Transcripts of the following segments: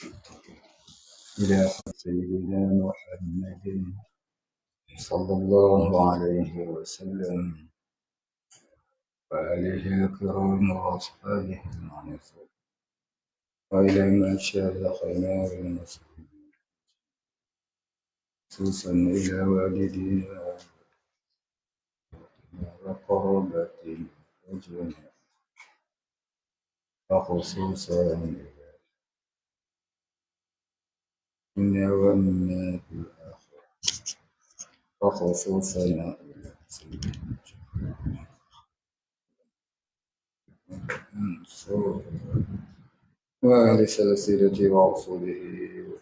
إلى سيدنا محمد صلى الله عليه وسلم وآله الكرام وأصحابه المعصومين وإلى مشايخنا والمسلمين خصوصا إلى والدينا وقرابتنا وجميع وخصوصا إنا ومنا في الآخرة وخصوصا إلى سيدنا منصور وأهل سلسلة وأصوله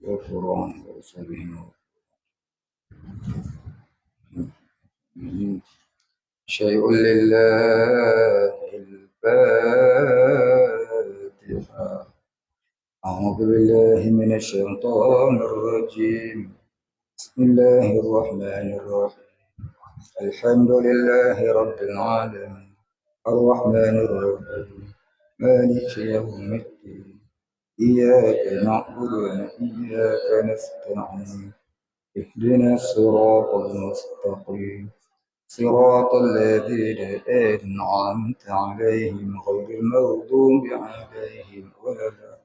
وفروع رسله شيء لله الفاتحة. أعوذ بالله من الشيطان الرجيم. بسم الله الرحمن الرحيم. الحمد لله رب العالمين الرحمن الرحيم مالك يوم الدين إياك نعبد وإياك نستعين اهدنا الصراط المستقيم صراط الذين أنعمت عليهم غير المغضوب عليهم ولا الضالين.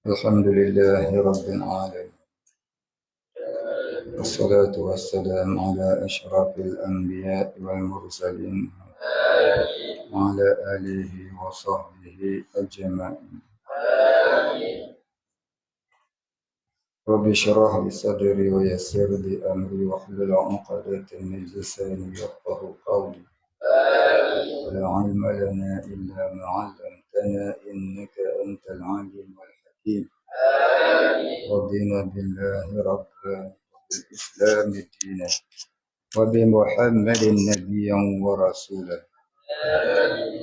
الحمد لله رب العالمين والصلاة والسلام على أشرف الأنبياء والمرسلين وعلى آله وصحبه أجمعين. رب اشرح لي صدري ويسر لي أمري واحلل عقدة من لساني يفقهوا قولي. ولا علم لنا إلا ما علمتنا إنك أنت العليم الحكيم. رضينا بالله ربا وبالإسلام دينا وبمحمد نبيا ورسولا.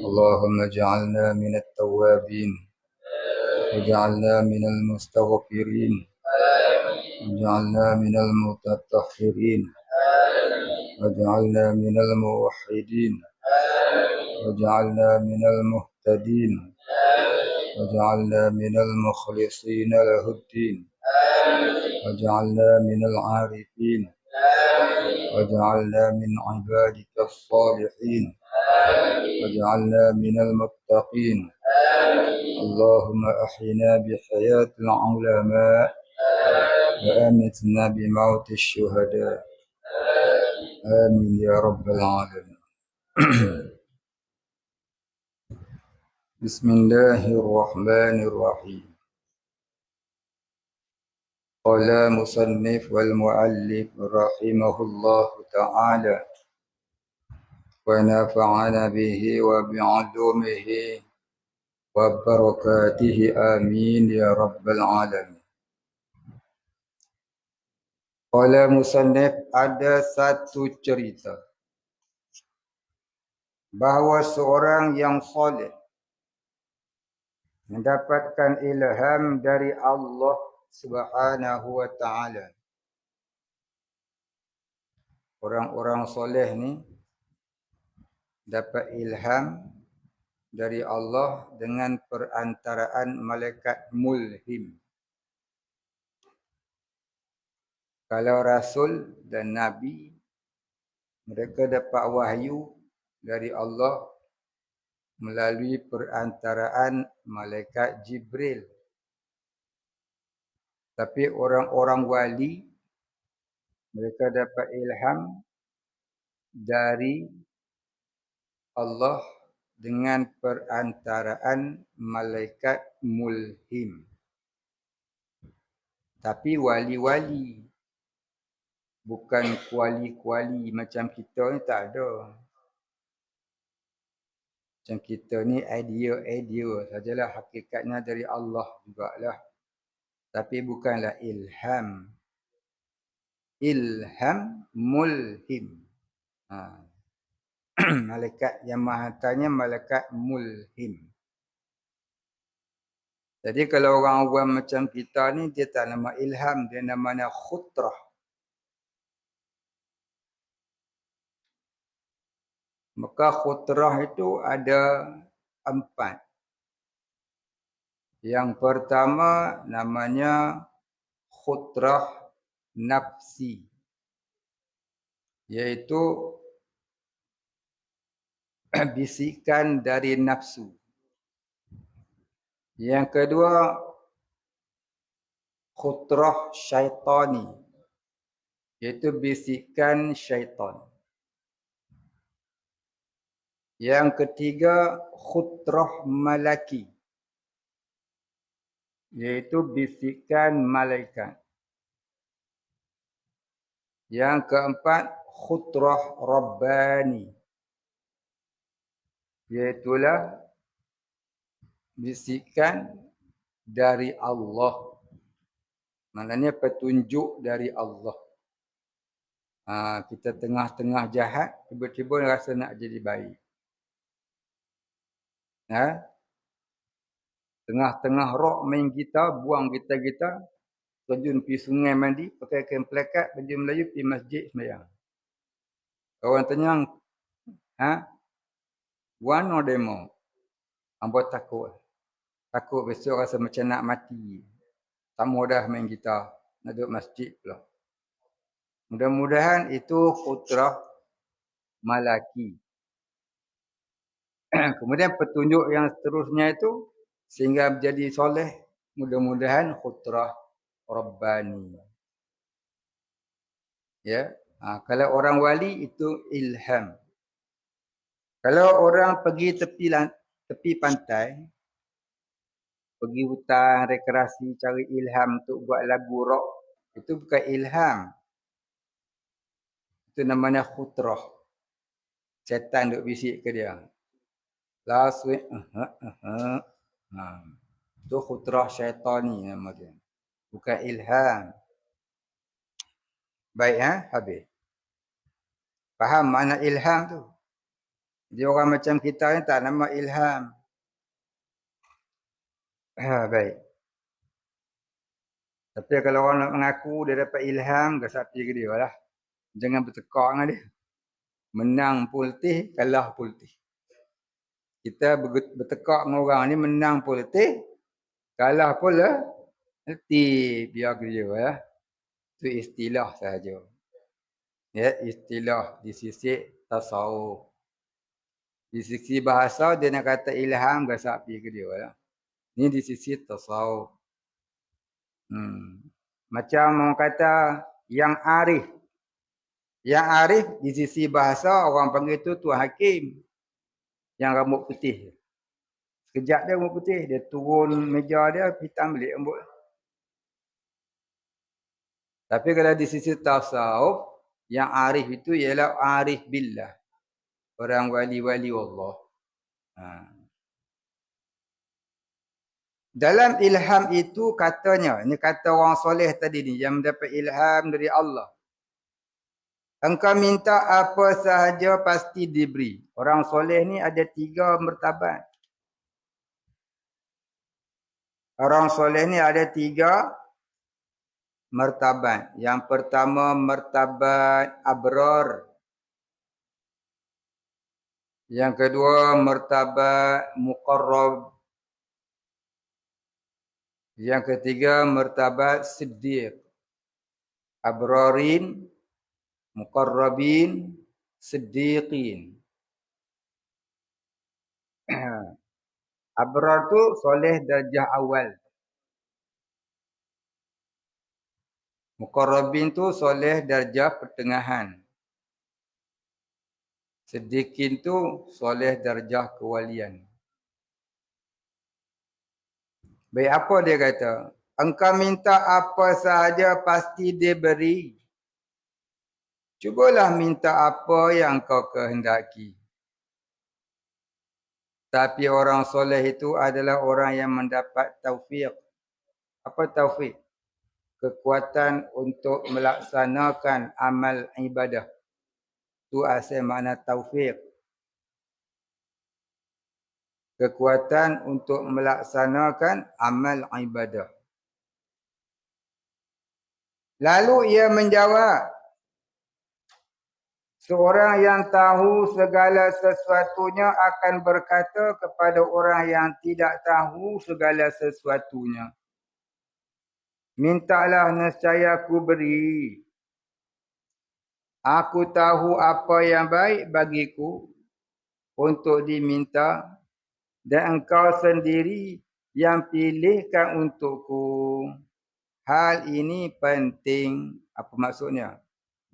اللهم اجعلنا من التوابين واجعلنا من المستغفرين واجعلنا من المتطهرين واجعلنا من الموحدين واجعلنا من المهتدين واجعلنا من المخلصين له الدين واجعلنا من العارفين واجعلنا من عبادك الصالحين واجعلنا من المتقين. اللهم أحينا بحياة العلماء وأمتنا بموت الشهداء. آمين يا رب العالمين. بسم الله الرحمن الرحيم. قال مصنف والمؤلف رحمه الله تعالى ونفعنا به وبعلومه وبركاته آمين يا رب العالمين. Qala musannif, ada satu cerita bahawa seorang yang soleh mendapatkan ilham dari Allah Subhanahu wa taala. Orang-orang soleh ni dapat ilham dari Allah dengan perantaraan malaikat mulhim. Kalau Rasul dan Nabi, mereka dapat wahyu dari Allah melalui perantaraan malaikat Jibril. Tapi orang-orang wali, mereka dapat ilham dari Allah dengan perantaraan malaikat mulhim. Tapi wali-wali, bukan kuali-kuali macam kita ni, tak ada. Macam kita ni idea sajalah, hakikatnya dari Allah jugalah. Tapi bukanlah ilham. Ilham mulhim. Malaikat yang mahatanya malaikat mulhim. Jadi kalau orang awam macam kita ni, dia tak nama ilham, dia namanya khutrah. Maka khutrah itu ada 4. Yang pertama namanya khutrah nafsi, iaitu bisikan dari nafsu. Yang kedua khutrah syaitani, iaitu bisikan syaitan. Yang ketiga khutrah malaki, iaitu bisikan malaikat. Yang keempat khutrah rabbani, iaitulah bisikan dari Allah. Maknanya petunjuk dari Allah. Kita tengah-tengah jahat, tiba-tiba rasa nak jadi baik. Tengah-tengah rock main gitar, buang gitar-gitar, terjun pergi sungai mandi, pakai kain pelekat, baju Melayu, pergi masjid sembahyang. Orang tanya, one or demo? Hamba takut. Takut besok rasa macam nak mati. Tak mudah main gitar, nak duduk masjid pula. Mudah-mudahan itu khutrah malaki. Kemudian petunjuk yang seterusnya itu sehingga menjadi soleh, mudah-mudahan khutrah rabbani. Ya, kalau orang wali itu ilham. Kalau orang pergi tepi pantai, pergi hutan rekreasi cari ilham untuk buat lagu rock, itu bukan ilham. Itu namanya khutrah. Setan duk bisik ke dia. Last week, itu khutrah syaitani nama dia. Bukan ilham. Baik, habis. Faham makna ilham tu? Dia orang macam kita ni tak nama ilham. Baik. Tapi kalau orang nak mengaku dia dapat ilham, gasak pergi ke dia lah. Jangan bertekak dengan dia. Menang pultih, kalah pultih. Kita bertekak dengan orang ni, menang pultih, kalah pula, nanti biar ke dia lah. Itu istilah sahaja. Ya, istilah di sisi tasawuf. Di sisi bahasa dia nak kata ilham, gasak pergi ke dia lah. Ni di sisi tasawuf. Macam orang kata yang arif. Yang arif di sisi bahasa orang panggil tu Tuan Hakim. Yang rambut putih. Sekejap dia rambut putih. Dia turun meja dia, hitam balik rambut. Tapi kalau di sisi tasawuf, yang arif itu ialah arif billah. Orang wali-wali Allah. Dalam ilham itu katanya, ini kata orang soleh tadi ni, yang mendapat ilham dari Allah. Engkau minta apa sahaja pasti diberi. Orang soleh ni ada 3 martabat. Orang soleh ni ada 3 martabat. Yang pertama martabat abrar. Yang kedua martabat muqarrab. Yang ketiga martabat siddiq. Abrarin, muqarrabin, siddiqin. Abrar tu soleh darjah awal. Muqarrabin tu soleh darjah pertengahan. Siddiqin tu soleh darjah kewalian. Baik, apa dia kata? Engkau minta apa sahaja pasti dia beri. Cubalah minta apa yang kau kehendaki. Tapi orang soleh itu adalah orang yang mendapat taufik. Apa taufik? Kekuatan untuk melaksanakan amal ibadah. Itu asal makna taufik. Kekuatan untuk melaksanakan amal ibadah. Lalu ia menjawab, Seorang yang tahu segala sesuatunya akan berkata kepada orang yang tidak tahu segala sesuatunya. Mintalah nescaya aku beri. Aku tahu apa yang baik bagiku untuk diminta dan engkau sendiri yang pilihkan untukku. Hal ini penting. Apa maksudnya?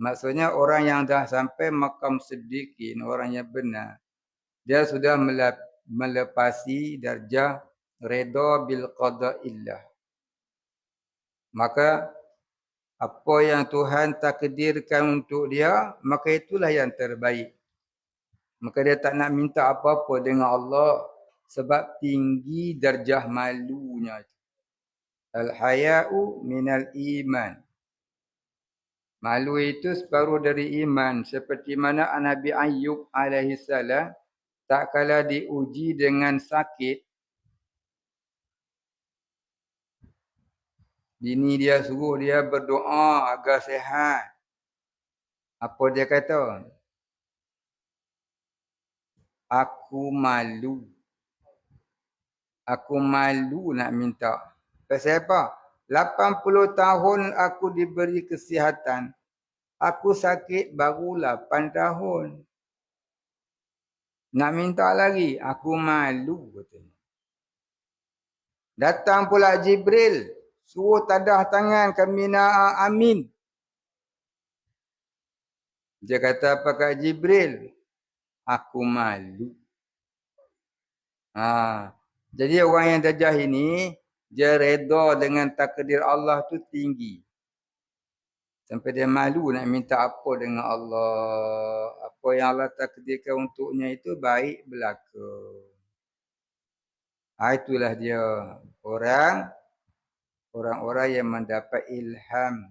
Maksudnya orang yang dah sampai maqam siddiqin, orang yang benar, dia sudah melepasi darjah redha bil qada'illah. Maka apa yang Tuhan takdirkan untuk dia, maka itulah yang terbaik. Maka dia tak nak minta apa-apa dengan Allah sebab tinggi darjah malunya. Al-haya'u minal iman. Malu itu separuh dari iman. Seperti mana Nabi Ayyub alaihissalam tak kala diuji dengan sakit, bini dia suruh dia berdoa agar sihat. Apa dia kata? Aku malu. Aku malu nak minta. Pasal apa? 80 tahun aku diberi kesihatan. Aku sakit baru 8 tahun. Nak minta lagi. Aku malu. Katanya. Datang pula Jibril. Suruh tadah tangan kami nak amin. Dia kata apa kat Jibril? Aku malu. Jadi orang yang dajah ini, dia reda dengan takdir Allah tu tinggi. Sampai dia malu nak minta apa dengan Allah. Apa yang Allah takdirkan untuknya itu baik belaka. Itulah dia orang-orang yang mendapat ilham.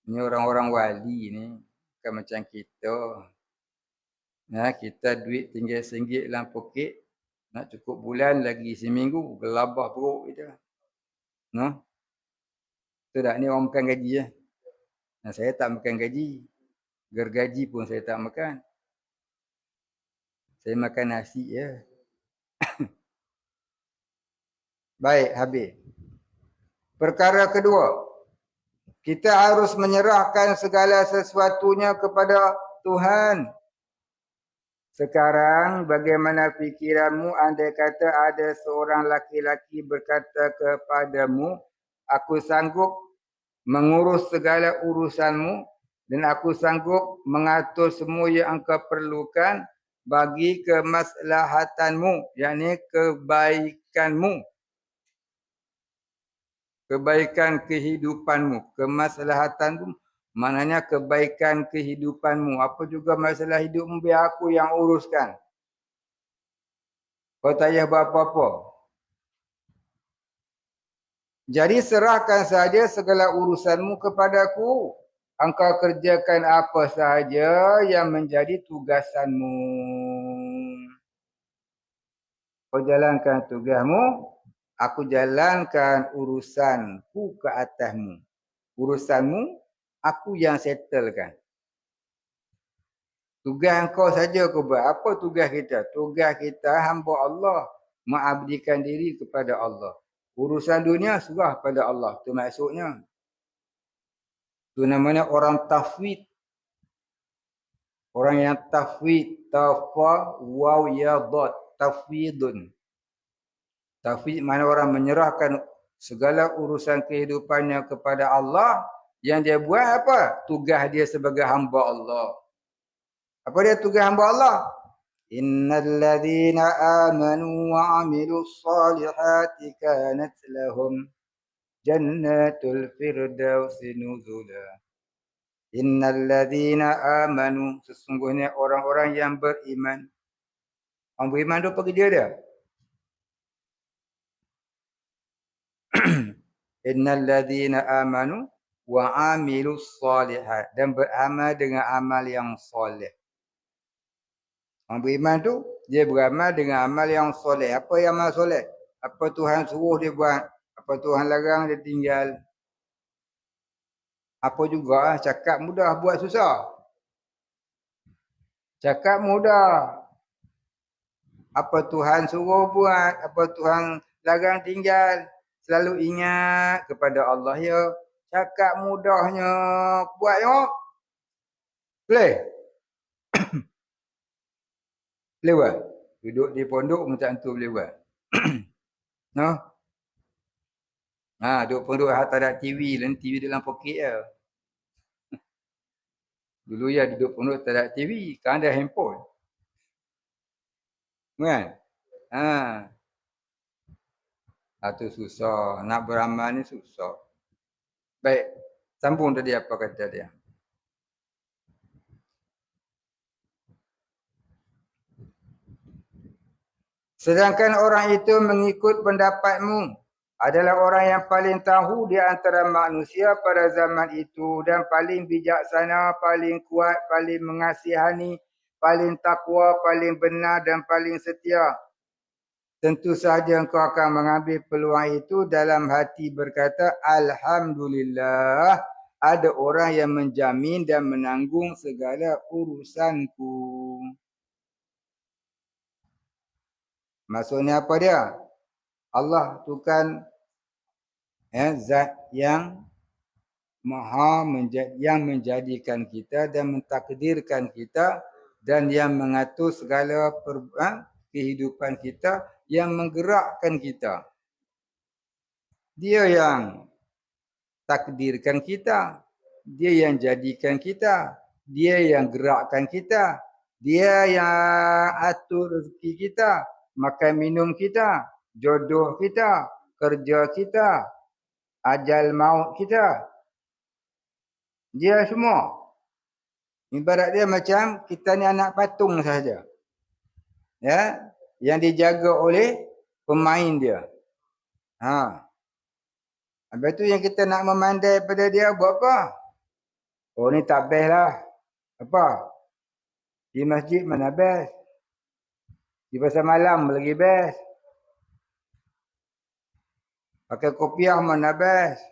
Ini orang-orang wali ni. Bukan macam kita. Kita duit tinggal RM1 dalam poket. Nak cukup bulan lagi seminggu. Gelabah perut kita. Betul tak? Ni orang makan gaji lah. Saya tak makan gaji. Gergaji pun saya tak makan. Saya makan nasi je. Baik, habis. Perkara kedua. Kita harus menyerahkan segala sesuatunya kepada Tuhan. Sekarang bagaimana fikiranmu andai kata ada seorang laki-laki berkata kepadamu, aku sanggup mengurus segala urusanmu dan aku sanggup mengatur semua yang engkau perlukan bagi kemaslahatanmu, yakni kebaikanmu. Kebaikan kehidupanmu. Kemaslahatanmu maknanya kebaikan kehidupanmu. Apa juga masalah hidupmu biar aku yang uruskan. Kau tak payah buat apa-apa. Jadi serahkan saja segala urusanmu kepadaku. Engkau kerjakan apa sahaja yang menjadi tugasanmu. Kau jalankan tugasmu. Aku jalankan urusanku ke atasmu. Urusanmu, aku yang settlekan. Tugas kau saja kau buat. Apa tugas kita? Tugas kita hamba Allah. Mengabdikan diri kepada Allah. Urusan dunia serah pada Allah. Itu maksudnya. Itu namanya orang tafwid. Orang yang tafwid. Tafa waw ya dot. Tafwidun. Tafwid mana orang menyerahkan segala urusan kehidupannya kepada Allah. Yang dia buat apa? Tugas dia sebagai hamba Allah. Apa dia tugas hamba Allah? Innal ladzina amanu wa 'amilus solihati kanat lahum jannatul firdausi nuzula. Innal ladzina amanu, sesungguhnya orang-orang yang beriman. Orang beriman tu apa kerja dia? Innal ladzina amanu wa 'amilus solihat, dan beramal dengan amal yang soleh. Orang beriman tu dia beramal dengan amal yang soleh. Apa yang amal soleh? Apa Tuhan suruh dia buat, apa Tuhan larang dia tinggal. Apa juga cakap mudah buat susah. Cakap mudah. Apa Tuhan suruh buat, apa Tuhan larang tinggal. Selalu ingat kepada Allah ya. Cakap mudahnya. Buat ya. Boleh? Boleh buat? Duduk di pondok macam tu boleh buat. No? Duduk pondok tak ada TV. Dan TV dalam poket je. Dulu ya duduk pondok tak ada TV. Sekarang ada handphone. Kan? Itu susah. Nak beramal ni susah. Baik. Sambung tadi apa kata dia. Sedangkan orang itu mengikut pendapatmu adalah orang yang paling tahu di antara manusia pada zaman itu dan paling bijaksana, paling kuat, paling mengasihani, paling takwa, paling benar dan paling setia. Tentu sahaja engkau akan mengambil peluang itu dalam hati berkata, Alhamdulillah, ada orang yang menjamin dan menanggung segala urusanku. Maksudnya apa dia? Allah tu kan zat yang maha yang menjadikan kita dan mentakdirkan kita dan yang mengatur segala kehidupan kita, yang menggerakkan kita. Dia yang takdirkan kita, dia yang jadikan kita, dia yang gerakkan kita, dia yang atur rezeki kita, makan minum kita, jodoh kita, kerja kita, ajal maut kita. Dia semua. Ibarat dia macam kita ni anak patung sahaja. Ya, yang dijaga oleh pemain dia. Habis tu yang kita nak memandai pada dia buat apa? Oh ni tak best lah. Apa? Di masjid mana best? Di pasar malam lagi best. Pakai kopiah mana best?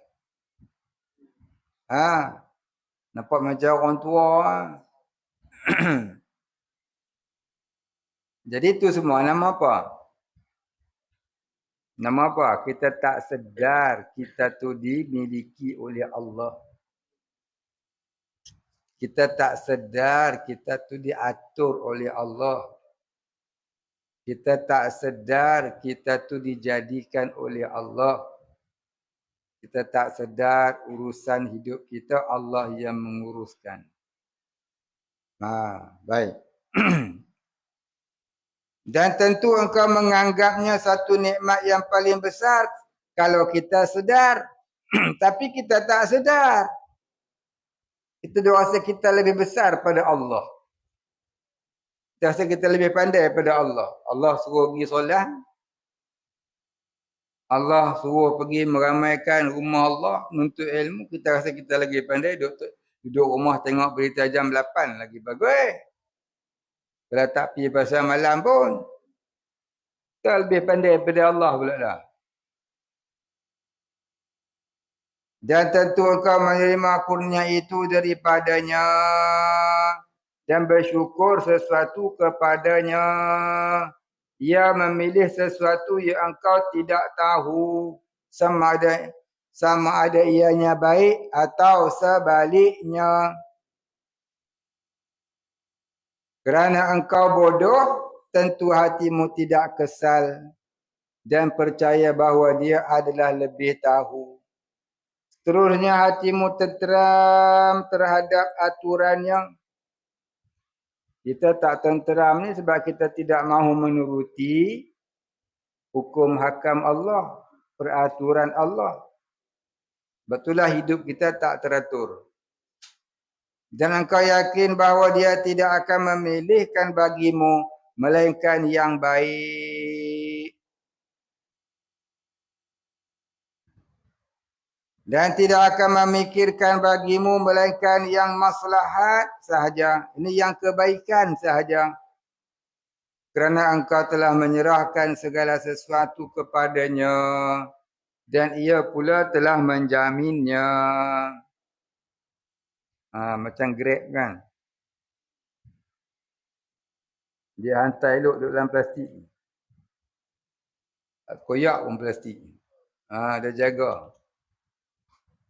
Nampak macam orang tua. Jadi tu semua nama apa? Nama apa? Kita tak sedar kita tu dimiliki oleh Allah. Kita tak sedar kita tu diatur oleh Allah. Kita tak sedar kita tu dijadikan oleh Allah. Kita tak sedar urusan hidup kita Allah yang menguruskan. Baik. Dan tentu engkau menganggapnya satu nikmat yang paling besar kalau kita sedar. Tapi kita tak sedar. Kita rasa kita lebih besar pada Allah. Kita rasa kita lebih pandai pada Allah. Allah suruh pergi solat. Allah suruh pergi meramaikan rumah Allah, menuntut ilmu. Kita rasa kita lagi pandai. Duduk rumah tengok berita jam 8 lagi bagus. Kalau tak pergi pasal malam pun, kita lebih pandai daripada Allah pula dah. Dan tentu engkau menerima kurnia itu daripadanya dan bersyukur sesuatu kepadanya. Ia memilih sesuatu yang engkau tidak tahu, sama ada ianya baik atau sebaliknya. Kerana engkau bodoh, tentu hatimu tidak kesal dan percaya bahawa dia adalah lebih tahu. Seterusnya hatimu tenteram terhadap aturannya. Kita tak tenteram ni sebab kita tidak mahu menuruti hukum hakam Allah, peraturan Allah. Betullah hidup kita tak teratur. Dan engkau yakin bahawa dia tidak akan memilihkan bagimu melainkan yang baik. Dan tidak akan memikirkan bagimu melainkan yang maslahat sahaja. Ini yang kebaikan sahaja. Kerana engkau telah menyerahkan segala sesuatu kepadanya. Dan ia pula telah menjaminnya. Macam Grab kan. Dia hantar elok duduk dalam plastik. Koyak pun plastik. Dia jaga.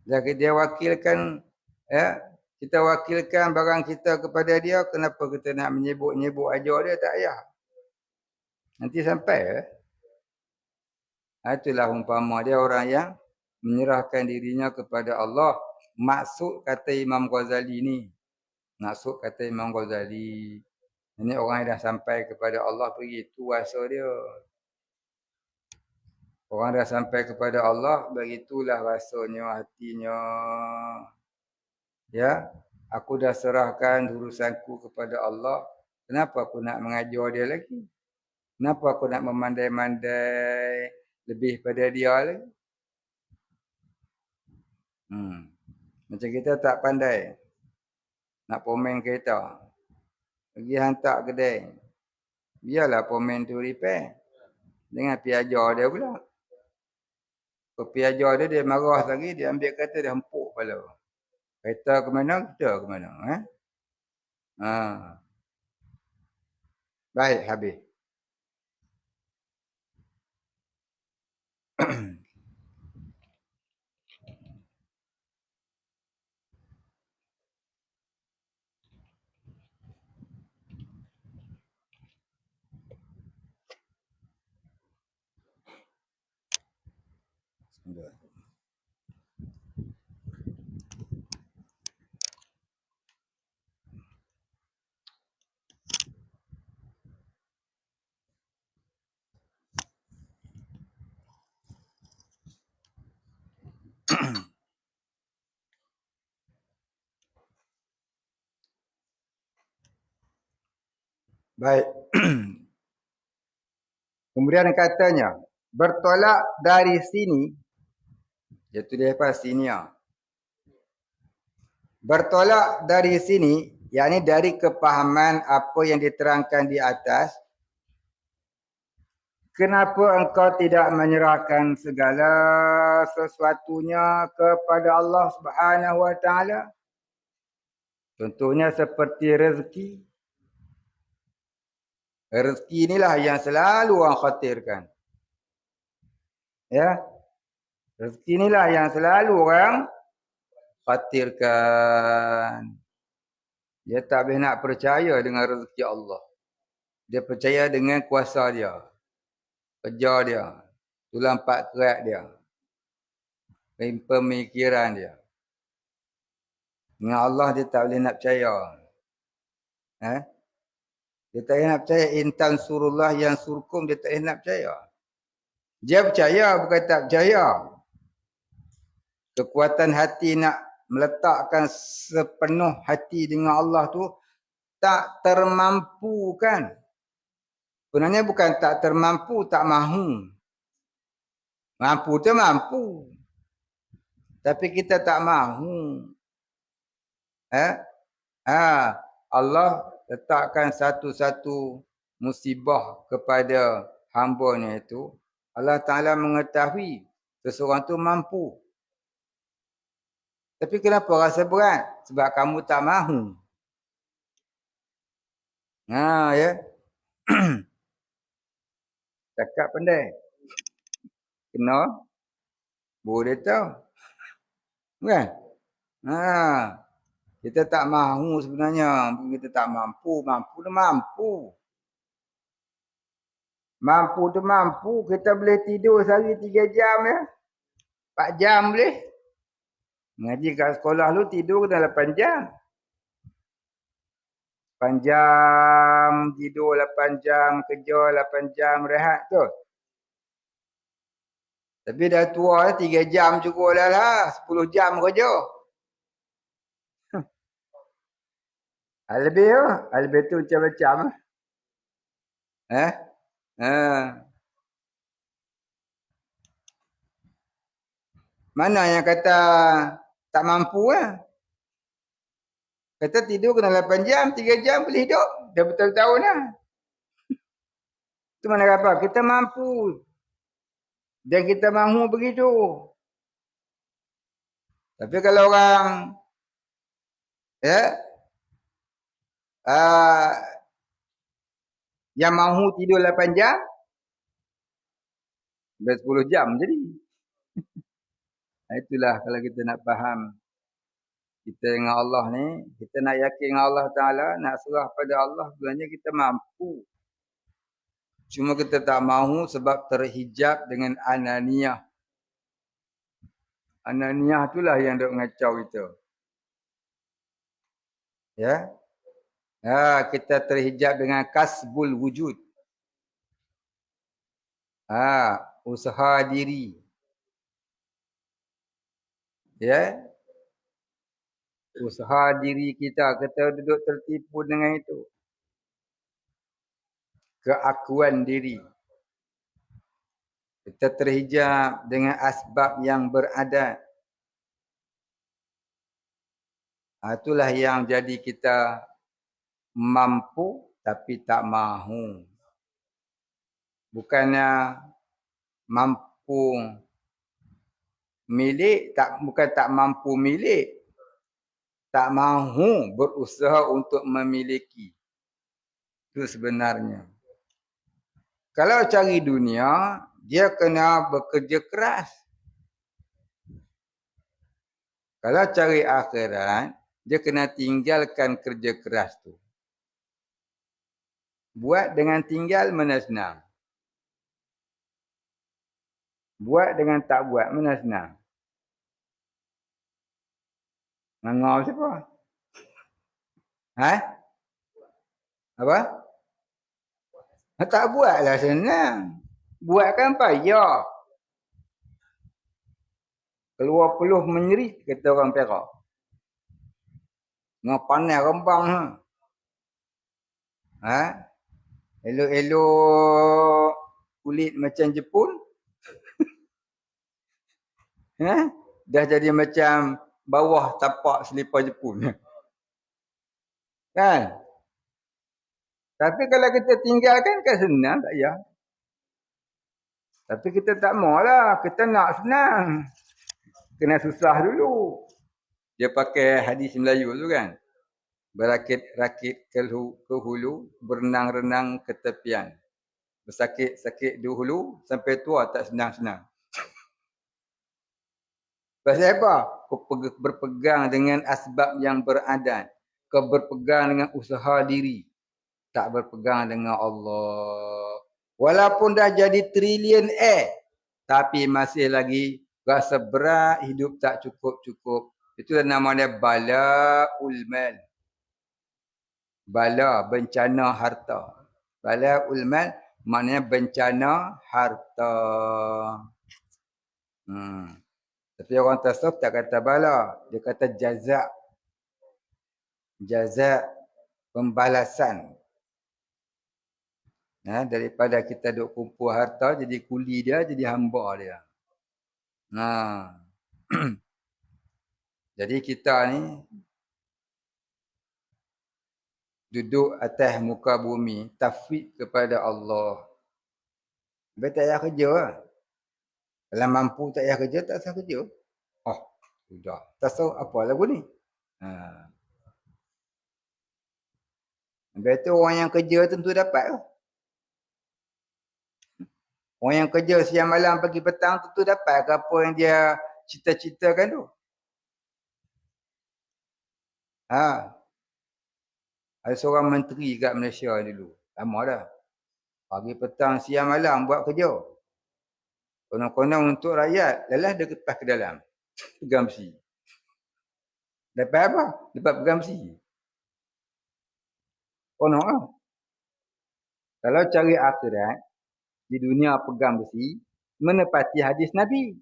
Jadi dia wakilkan, ya, kita wakilkan barang kita kepada dia, kenapa kita nak menyebut-nyebut ajar dia, tak payah. Nanti sampai. Itulah umpama dia orang yang menyerahkan dirinya kepada Allah. Maksud kata Imam Ghazali ni. Maksud kata Imam Ghazali. Ini orang yang dah sampai kepada Allah, begitu rasa dia. Orang dah sampai kepada Allah, begitulah rasanya hatinya. Ya, aku dah serahkan urusanku kepada Allah. Kenapa aku nak mengajar dia lagi? Kenapa aku nak memandai-mandai lebih pada dia lagi? Macam kita tak pandai nak pomen kereta. Pergi hantar kedai. Biarlah pomen tu repair. Dengan pergi ajar dia pula. Pergi ajar dia, dia marah lagi. Dia ambil kereta, dia hempuk kepala. Kereta ke mana, kita ke mana. Baik, habis. Baik. Kemudian katanya, bertolak dari sini, dia tulis apa? Sini. Bertolak dari sini, yakni dari kepahaman apa yang diterangkan di atas. Kenapa engkau tidak menyerahkan segala sesuatunya kepada Allah Subhanahu Wa Taala? Contohnya seperti rezeki. Rezeki inilah yang selalu orang khawatirkan. Ya. Rezeki inilah yang selalu orang khawatirkan. Dia tak boleh nak percaya dengan rezeki Allah. Dia percaya dengan kuasa dia. Kerja dia. Tulang pak kerat dia. Pemikiran dia. Dengan Allah dia tak boleh nak percaya. Dia tak boleh nak percaya. Intan surullah yang surkum, dia tak boleh nak percaya. Dia percaya bukan tak percaya. Kekuatan hati nak meletakkan sepenuh hati dengan Allah tu tak termampukan. Sebenarnya bukan tak termampu, tak mahu. Mampu tu mampu. Tapi kita tak mahu. Allah letakkan satu-satu musibah kepada hamba-Nya itu. Allah Ta'ala mengetahui seseorang tu mampu. Tapi kenapa rasa berat? Sebab kamu tak mahu. Ya. Cakap pandai. Kena. Boleh tahu. Bukan? Kita tak mahu sebenarnya. Kita tak mampu. Mampu tu mampu. Mampu tu mampu. Kita boleh tidur sehari 3 jam ya. 4 jam boleh. Mengaji kat sekolah lu tidur dah 8 jam. 8 jam tidur, 8 jam kerja, 8 jam rehat tu. Tapi dah tua 3 jam cukup dah lah. 10 jam kerja. Lebih tu. Lebih tu macam-macam. Mana yang kata tak mampu lah. Kata tidur kena 8 jam, 3 jam boleh hidup. Dah bertahun-tahun lah. Itu mana apa? Kita mampu. Dan kita mahu begitu. Tapi kalau orang Yang mahu tidur 8 jam, 10 jam jadi. Itulah kalau kita nak faham kita dengan Allah ni, kita nak yakin dengan Allah Ta'ala, nak serah pada Allah, sebenarnya kita mampu. Cuma kita tak mahu sebab terhijab dengan ananiyah. Ananiyah itulah yang duk ngacau kita. Ya. Kita terhijab dengan kasbul wujud. Usaha diri. Ya. Usaha diri kita duduk tertipu dengan itu. Keakuan diri. Kita terhijab dengan asbab yang beradat. Itulah yang jadi kita mampu tapi tak mahu. Bukannya mampu milik, bukan tak mampu milik. Tak mahu berusaha untuk memiliki. Itu sebenarnya. Kalau cari dunia, dia kena bekerja keras. Kalau cari akhirat, dia kena tinggalkan kerja keras tu. Buat dengan tinggal mana senang. Buat dengan tak buat mana senang. Ngau siapa? Apa? Tak buatlah senang. Buat kan payah. Keluar peluh menyerit, kata orang Perak. Ngau panas rembang. Elok-elok kulit macam Jepun. Dah jadi macam bawah tapak selipar Jepun. Kan? Tapi kalau kita tinggalkan kan senang, tak payah. Tapi kita tak maulah, kita nak senang. Kena susah dulu. Dia pakai hadis Melayu tu kan. Berakit-rakit ke hulu, berenang-renang ke tepian. Bersakit-sakit di hulu, sampai tua tak senang-senang. Pasal apa? Kau berpegang dengan asbab yang beradat. Kau berpegang dengan usaha diri. Tak berpegang dengan Allah. Walaupun dah jadi trilion tapi masih lagi rasa berat, hidup tak cukup-cukup. Itulah namanya bala'ul mal. Bala, bencana harta. Bala'ul mal maknanya bencana harta. Tapi orang tasawuf tak kata bala. Dia kata jazak. Jazak, pembalasan. Daripada kita duk kumpul harta, jadi kuli dia, jadi hamba dia. Jadi kita ni duduk atas muka bumi, tafwid kepada Allah. Habis tak payah kerja lah. Kalau mampu tak payah kerja, tak usah kerja. Sudah. Tasawuf apa lagu ni? Habis tu orang yang kerja tentu dapat lah. Orang yang kerja siang malam pagi petang tentu dapat ke apa yang dia cita-citakan tu. Ada seorang menteri kat Malaysia dulu. Lama dah. Pagi petang siang malam buat kerja. Konon-konon untuk rakyat. Lelah dia kepas ke dalam. Pegang besi. Dapat apa? Dapat pegang besi. Konon lah. Kalau cari akhirat, di dunia pegang besi, menepati hadis Nabi.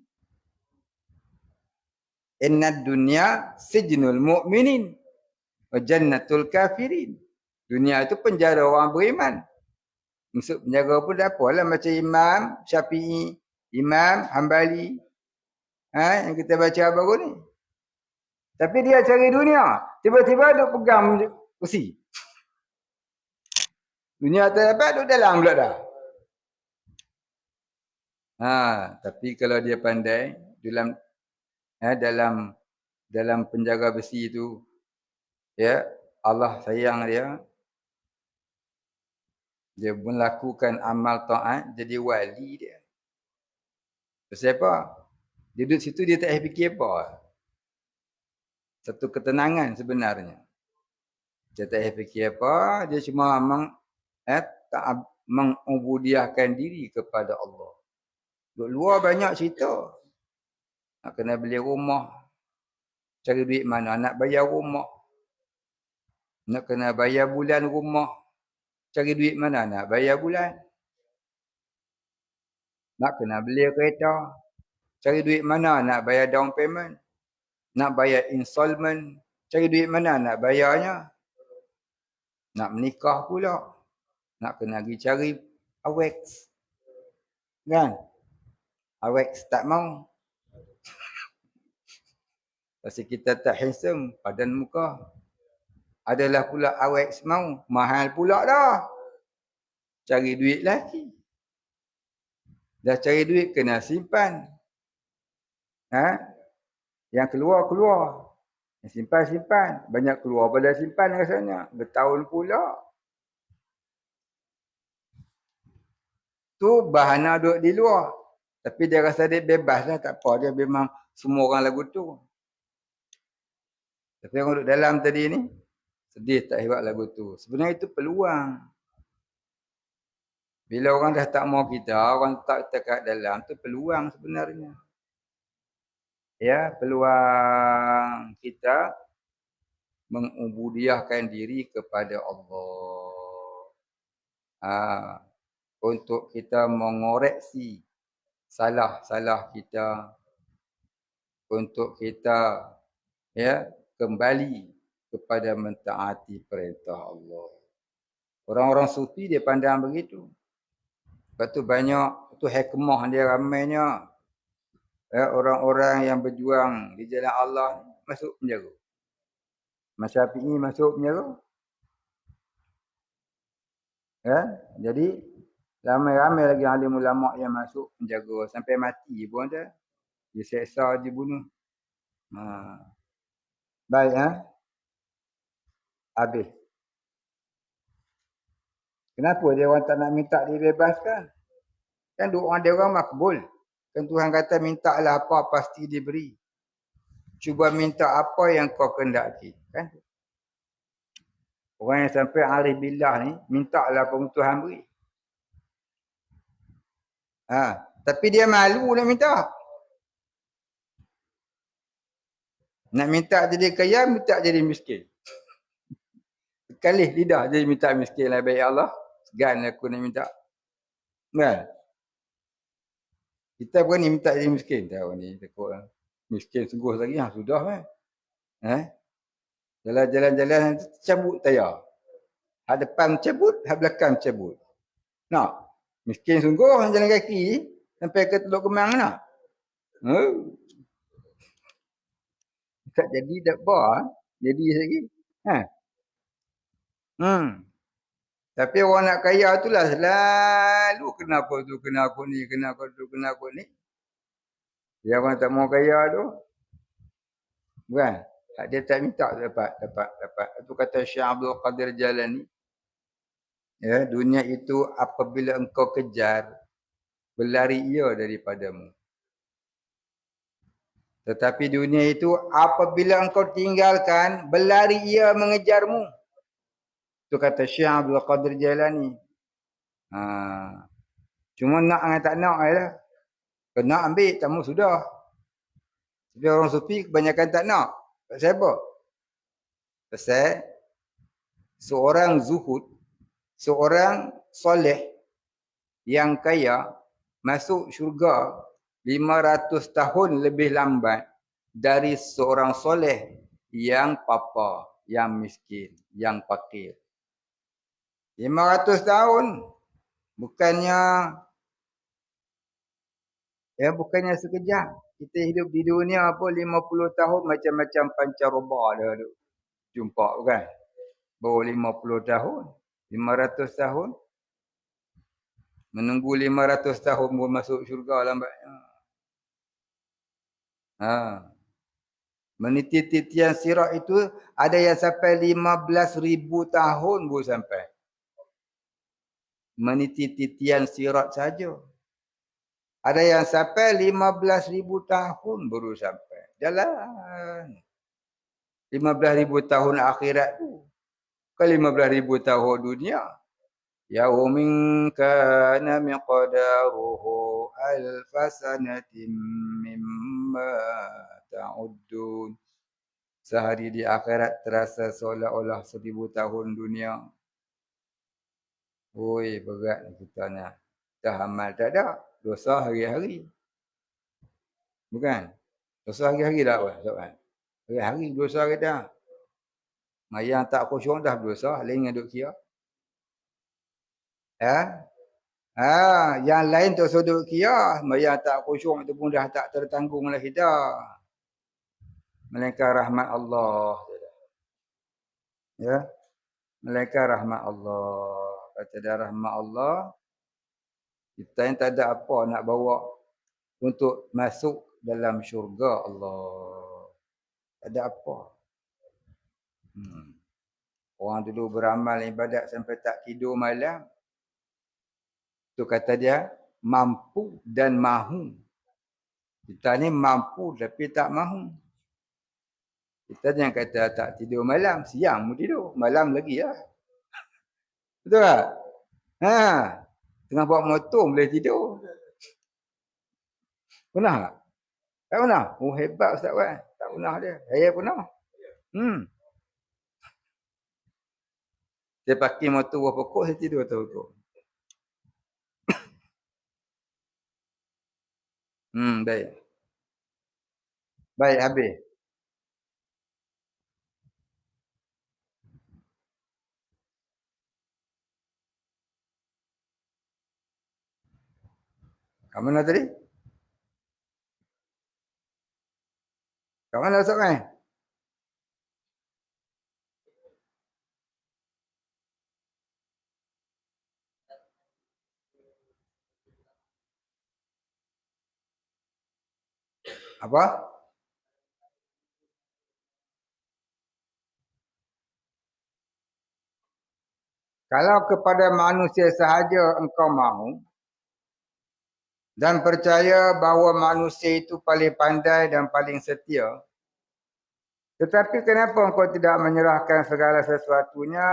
Innad dunya sijnul mu'minin wa jannatul kafirin. Dunia itu penjara orang beriman. Maksud penjara pun tak apalah macam Imam Syafi'i, Imam Hambali. Yang kita baca baru ni. Tapi dia cari dunia, tiba-tiba duk pegang besi. Dunia tak dapat, duk dalam pula dah. Tapi kalau dia pandai dalam penjara besi itu, ya Allah sayang dia. Dia melakukan amal taat jadi wali dia. Pasal apa? Dia duduk situ dia tak payah fikir apa. Satu ketenangan sebenarnya. Dia tak payah fikir apa, dia cuma tak mengubudiahkan diri kepada Allah. Duduk luar banyak cerita. Nak kena beli rumah. Cari duit mana nak bayar rumah. Nak kena bayar bulan rumah. Cari duit mana nak bayar bulan. Nak kena beli kereta. Cari duit mana nak bayar down payment. Nak bayar installment. Cari duit mana nak bayarnya. Nak menikah pula. Nak kena pergi cari awek. Kan? Awek tak mau. Pasal kita tak handsome. Padan muka. Adalah pula awek mau. Mahal pula dah. Cari duit lagi. Dah cari duit kena simpan. Yang keluar. Yang simpan. Banyak keluar pada simpan rasanya. Bertahun pula. Tu bahana duduk di luar. Tapi dia rasa dia bebas lah. Tak apa. Dia memang semua orang lagu tu. Tapi orang duduk dalam tadi ni. Sedih tak hebat lagu tu. Sebenarnya itu peluang. Bila orang dah tak mau kita. Orang tak kita kat dalam. Tu peluang sebenarnya. Ya, peluang kita mengubudiahkan diri kepada Allah. Untuk kita mengoreksi salah-salah kita. Untuk kita kembali kepada mentaati perintah Allah. Orang-orang sufi dia pandang begitu. Lepas tu banyak, tu hikmah dia ramainya. Orang-orang yang berjuang di jalan Allah masuk penjara. Syafi'i masuk penjara. Jadi ramai-ramai lagi alim ulama yang masuk penjara sampai mati pun ada. Diseksa, dibunuh. Baik habis. Kenapa dia orang tak nak minta dibebaskan? Kan doa dia orang makbul. Kan Tuhan kata mintalah apa pasti diberi. Cuba minta apa yang kau kendaki. Kan? Orang yang sampai arif billah ni mintalah apa Tuhan beri. Tapi dia malu nak minta. Nak minta jadi kaya, minta jadi miskin. Sekali lidah jadi minta miskin lah. Baik Allah, segan aku nak minta. Kan? Kita berani minta jadi miskin. Tahu ni, takut miskin sungguh lagi. Sudah kan? Jalan-jalan cabut tayar. Hak depan cabut, hak belakang cabut. Nak? Miskin sungguh jalan kaki sampai ke Teluk Kemang nak? Tak jadi tak apa. Jadi lagi. Tapi orang nak kaya tu lah selalu kenapa tu, kenapa ni, kenapa tu, kenapa ni. Dia orang tak mau kaya tu. Bukan? Dia tak minta dapat. Itu kata Syekh Abdul Qadir Jalani. Dunia itu apabila engkau kejar, berlari ia daripadamu. Tetapi dunia itu apabila engkau tinggalkan, berlari ia mengejarmu. Itu kata Syekh Abdul Qadir Jalani. Cuma nak dengan tak nak lah. Kena ambil, tak mau sudah. Tapi orang sufi kebanyakan tak nak. Pasal apa? Pasal seorang zuhud, seorang soleh yang kaya masuk syurga 500 tahun lebih lambat dari seorang soleh yang papa, yang miskin, yang fakir. 500 tahun. Bukannya sekejap. Kita hidup di dunia apa 50 tahun macam-macam pancaroba dah jumpa kan. Baru 50 tahun. 500 tahun. Menunggu 500 tahun pun masuk syurga lambatnya. Meniti titian sirat itu ada yang sampai 15,000 tahun pun sampai. meniti-titian sirat saja. Ada yang sampai 15,000 tahun baru sampai. Jalan. 15,000 tahun akhirat tu. Ke 15,000 tahun dunia. Yaumin kana miqdaruhu alfasanatin mimma ta'uddun. Sehari di akhirat terasa seolah-olah 1,000 tahun dunia. Oi, berat ni kita nak. Dah amal tak ada. Dosa hari-hari. Bukan? Dosa hari-hari tak apa? Hari-hari dosa kita. Mayang tak khusyuk dah berdosa. Lain duk kira. Ya? Yang lain tak sudut kira. Mayang tak khusyuk tu pun dah tak tertanggung lagi dah. Melainkan rahmat Allah. Ya? Melainkan rahmat Allah. Kata dia rahmat Allah. Kita yang tak ada apa nak bawa untuk masuk dalam syurga Allah. Tak ada apa. Orang dulu beramal ibadat sampai tak tidur malam. Tu kata dia mampu dan mahu. Kita ni mampu tapi tak mahu. Kita jangan kata tak tidur malam. Siang pun tidur. Malam lagi lah. Betul tak? Tengah bawa motor boleh tidur. Pernah tak? Tak pernah? Oh hebat Ustaz Wan. Tak pernah dia. Saya pernah. Saya pakai motor buah pokok, saya tidur atas pokok. Baik. Baik, habis. Kat mana tadi? Kat mana Ustaz Wan? Apa? Kalau kepada manusia sahaja engkau mahu dan percaya bahawa manusia itu paling pandai dan paling setia, tetapi kenapa engkau tidak menyerahkan segala sesuatunya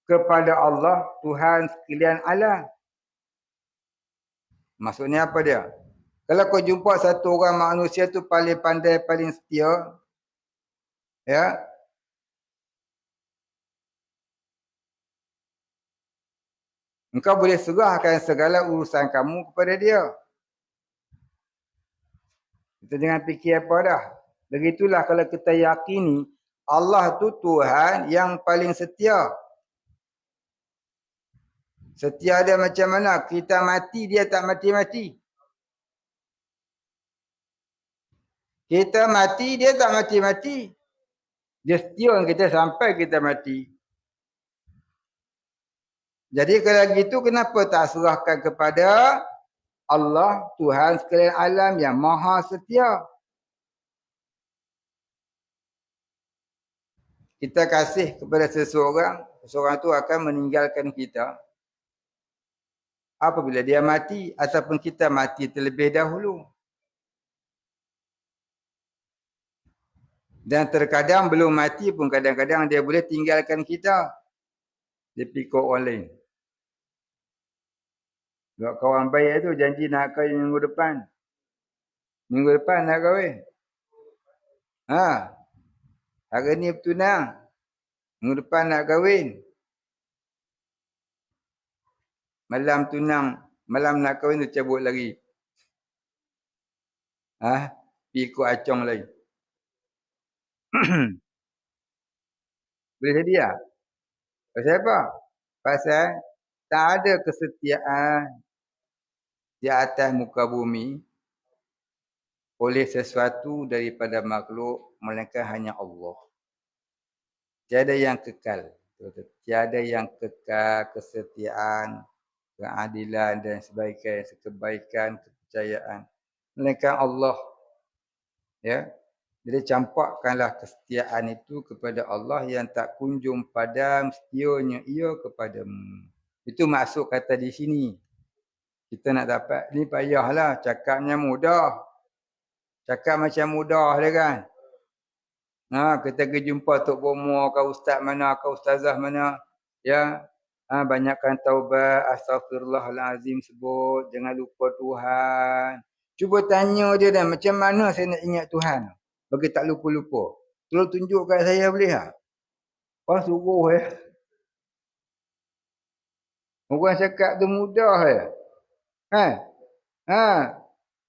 kepada Allah, Tuhan sekalian alam? Maksudnya apa dia? Kalau kau jumpa satu orang manusia tu paling pandai, paling setia, ya, engkau boleh serahkan segala urusan kamu kepada dia. Kita jangan fikir apa dah. Begitulah kalau kita yakini Allah tu Tuhan yang paling setia. Setia dia macam mana? Kita mati, dia tak mati-mati. Kita mati, dia tak mati-mati. Dia setia dengan kita sampai kita mati. Jadi kalau gitu kenapa tak serahkan kepada Allah, Tuhan sekalian alam yang maha setia? Kita kasih kepada seseorang, seseorang tu akan meninggalkan kita apabila dia mati ataupun kita mati terlebih dahulu. Dan terkadang belum mati pun kadang-kadang dia boleh tinggalkan kita. Dia pikir orang lain. Buat kawan baik tu janji nak kahwin minggu depan. Minggu depan nak kahwin. Hari ni bertunang. Minggu depan nak kahwin. Malam tunang, malam nak kahwin tu cabut lagi. Pergi ikut acong lain. Boleh jadi tak? Pasal apa? Pasal tak ada kesetiaan di atas muka bumi oleh sesuatu daripada makhluk melainkan hanya Allah. Tiada yang kekal. Tiada yang kekal kesetiaan, keadilan dan sebagainya, kebaikan, kepercayaan. Melainkan Allah. Ya. Jadi campakkanlah kesetiaan itu kepada Allah yang tak kunjung padam setianya ia kepadamu. Itu maksud kata di sini. Kita nak dapat ni payahlah. Cakapnya mudah. Cakap macam mudah dia kan. Kita pergi jumpa Tok Bomo ke ustaz mana ke ustazah mana. Ya. Banyakkan taubat, astagfirullahalazim sebut. Jangan lupa Tuhan. Cuba tanya dia dah macam mana saya nak ingat Tuhan. Bagi tak lupa-lupa. Tolong tunjuk kat saya boleh tak? Suruh ya. Orang cakap tu mudah ya.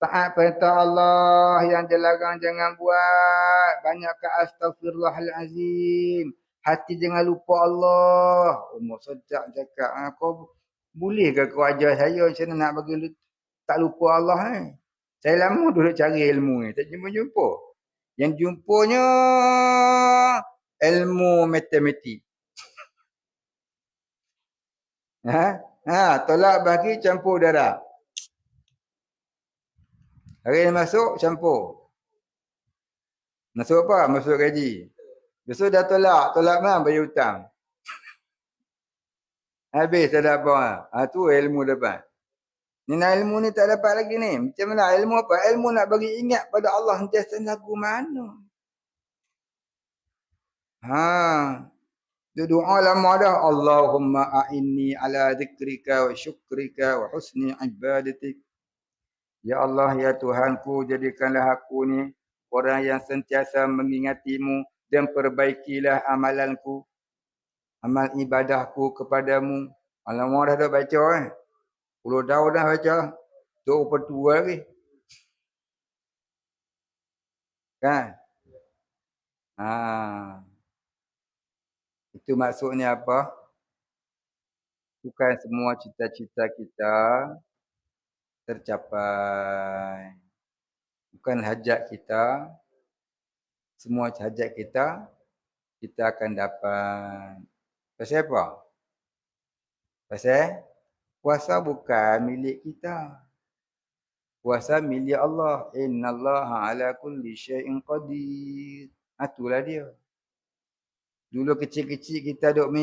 Taat perintah Allah, yang dilarang jangan buat. Banyakkan astagfirullahalazim. Hati jangan lupa Allah. Umur sedap cakap. Kau boleh ke kau ajar saya macam mana nak bagi tak lupa Allah ni? Saya lama duduk cari ilmu ni. Tak jumpa-jumpa. Yang jumpanya ilmu matematik. Tolak bagi campur darah. Hari ni masuk campur. Masuk apa? Masuk gaji. Besok dah tolak. Tolak mana? Bayar hutang. Habis tak ada apa. Tu ilmu dapat. Ni ilmu ni tak dapat lagi ni. Macam mana? Ilmu apa? Ilmu nak bagi ingat pada Allah. Sentiasa lagu mana? Doa lama dah. Allahumma a'inni ala zikrika wa syukrika wa husni ibadatik. Ya Allah, ya Tuhanku, jadikanlah aku ni orang yang sentiasa mengingatimu dan perbaikilah amalanku, amal ibadahku kepadamu. Alamak dah baca 10 tahun dah baca. Tu pertua lagi. Kan? Itu maksudnya apa? Bukan semua cita-cita kita tercapai. Bukan hajat kita. Semua hajat kita akan dapat. Pasal apa? Pasal puasa bukan milik kita. Puasa milik Allah. Innallaha ala kulli syai'in qadir. Itulah dia. Dulu kecil-kecil kita duk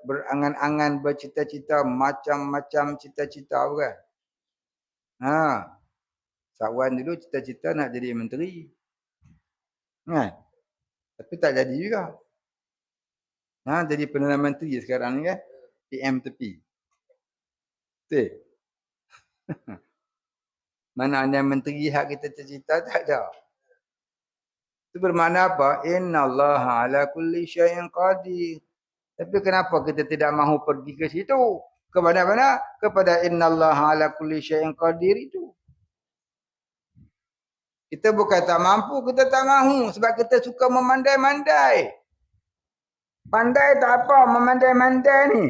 berangan-angan, bercita-cita, macam-macam cita-cita kan. Sawan dulu cita-cita nak jadi menteri. Tapi tak jadi juga. Jadi Perdana Menteri sekarang ni kan. PM tepi. Betul? Mana ada menteri hak kita cita-cita tak ada. Itu bermakna apa? Innallaha ala kulli syai'in qadir. Tapi kenapa kita tidak mahu pergi ke situ? Ke mana-mana? Kepada innallaha ala kulli syai'in qadir itu. Kita bukan tak mampu, kita tak mahu. Sebab kita suka memandai-mandai. Pandai tak apa, memandai-mandai ni.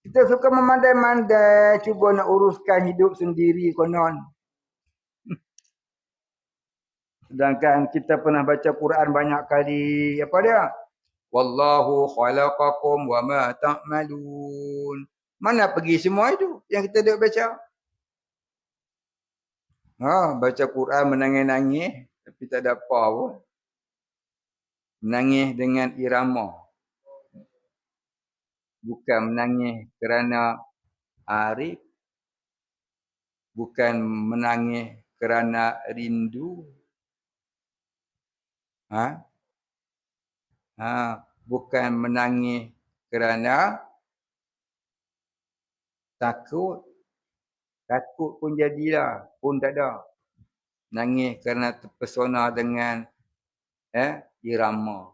Kita suka memandai-mandai, cuba nak uruskan hidup sendiri konon. Sedangkan kita pernah baca Quran banyak kali. Apa dia? Wallahu khalaqakum wa ma ta'malun. Mana pergi semua itu yang kita duk baca? Baca Quran menangis-nangis tapi tak ada apa pun. Menangis dengan irama. Bukan menangis kerana arif. Bukan menangis kerana rindu. Bukan menangis kerana takut. Takut pun jadilah. Pun tak ada. Nangis kerana terpesona dengan irama.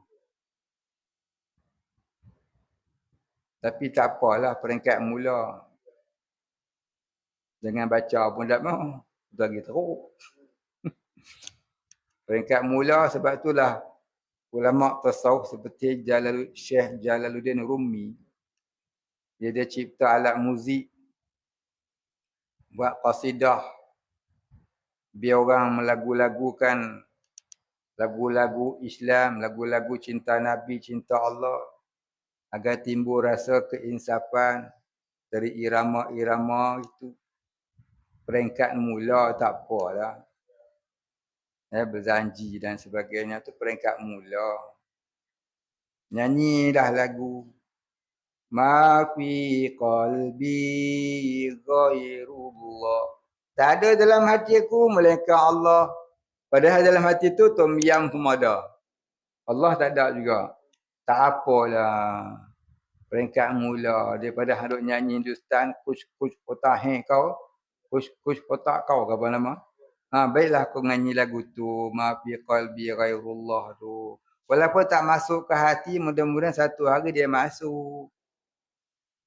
Tapi tak apalah peringkat mula. Jangan baca pun tak mahu. Lagi teruk. Peringkat mula sebab itulah ulama tasawuf seperti Syekh Jalaluddin Rumi. Dia cipta alat muzik. Buat qasidah. Biar orang melagu-lagukan lagu-lagu Islam, lagu-lagu cinta Nabi, cinta Allah. Agar timbul rasa keinsafan dari irama-irama itu. Peringkat mula tak apalah. Berjanji dan sebagainya tu peringkat mula. Nyanyilah lagu. Ma fi qalbi ghairullah. Tak ada dalam hati aku melainkan Allah. Padahal dalam hati tu Tom Yam pun ada. Allah tak ada juga. Tak apalah. Peringkat mula daripada hadut nyanyi Hindustan kush kotahe kau. Kush kotak kau ke apa nama? Baiklah aku nyanyi lagu tu. Ma fi qalbi ghairullah tu. Walaupun tak masuk ke hati, mudah-mudahan satu hari dia masuk.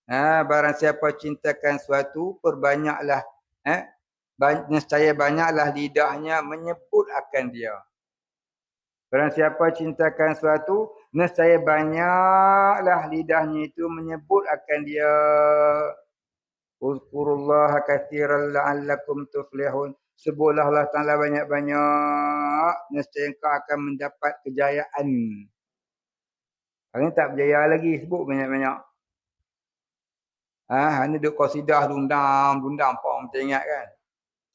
Barang siapa cintakan suatu, perbanyaklah. Nescaya banyaklah lidahnya menyebut akan dia. Barang siapa cintakan suatu, nescaya banyaklah lidahnya itu menyebut akan dia. Uzkurullaha katsiran la'allakum tuflihun. Sebutlah Allah Ta'ala banyak-banyak, nescaya engkau akan mendapat kejayaan. Hari tak berjaya lagi, sebut banyak-banyak. Hanya duduk qasidah dundam, pom macam ingat kan.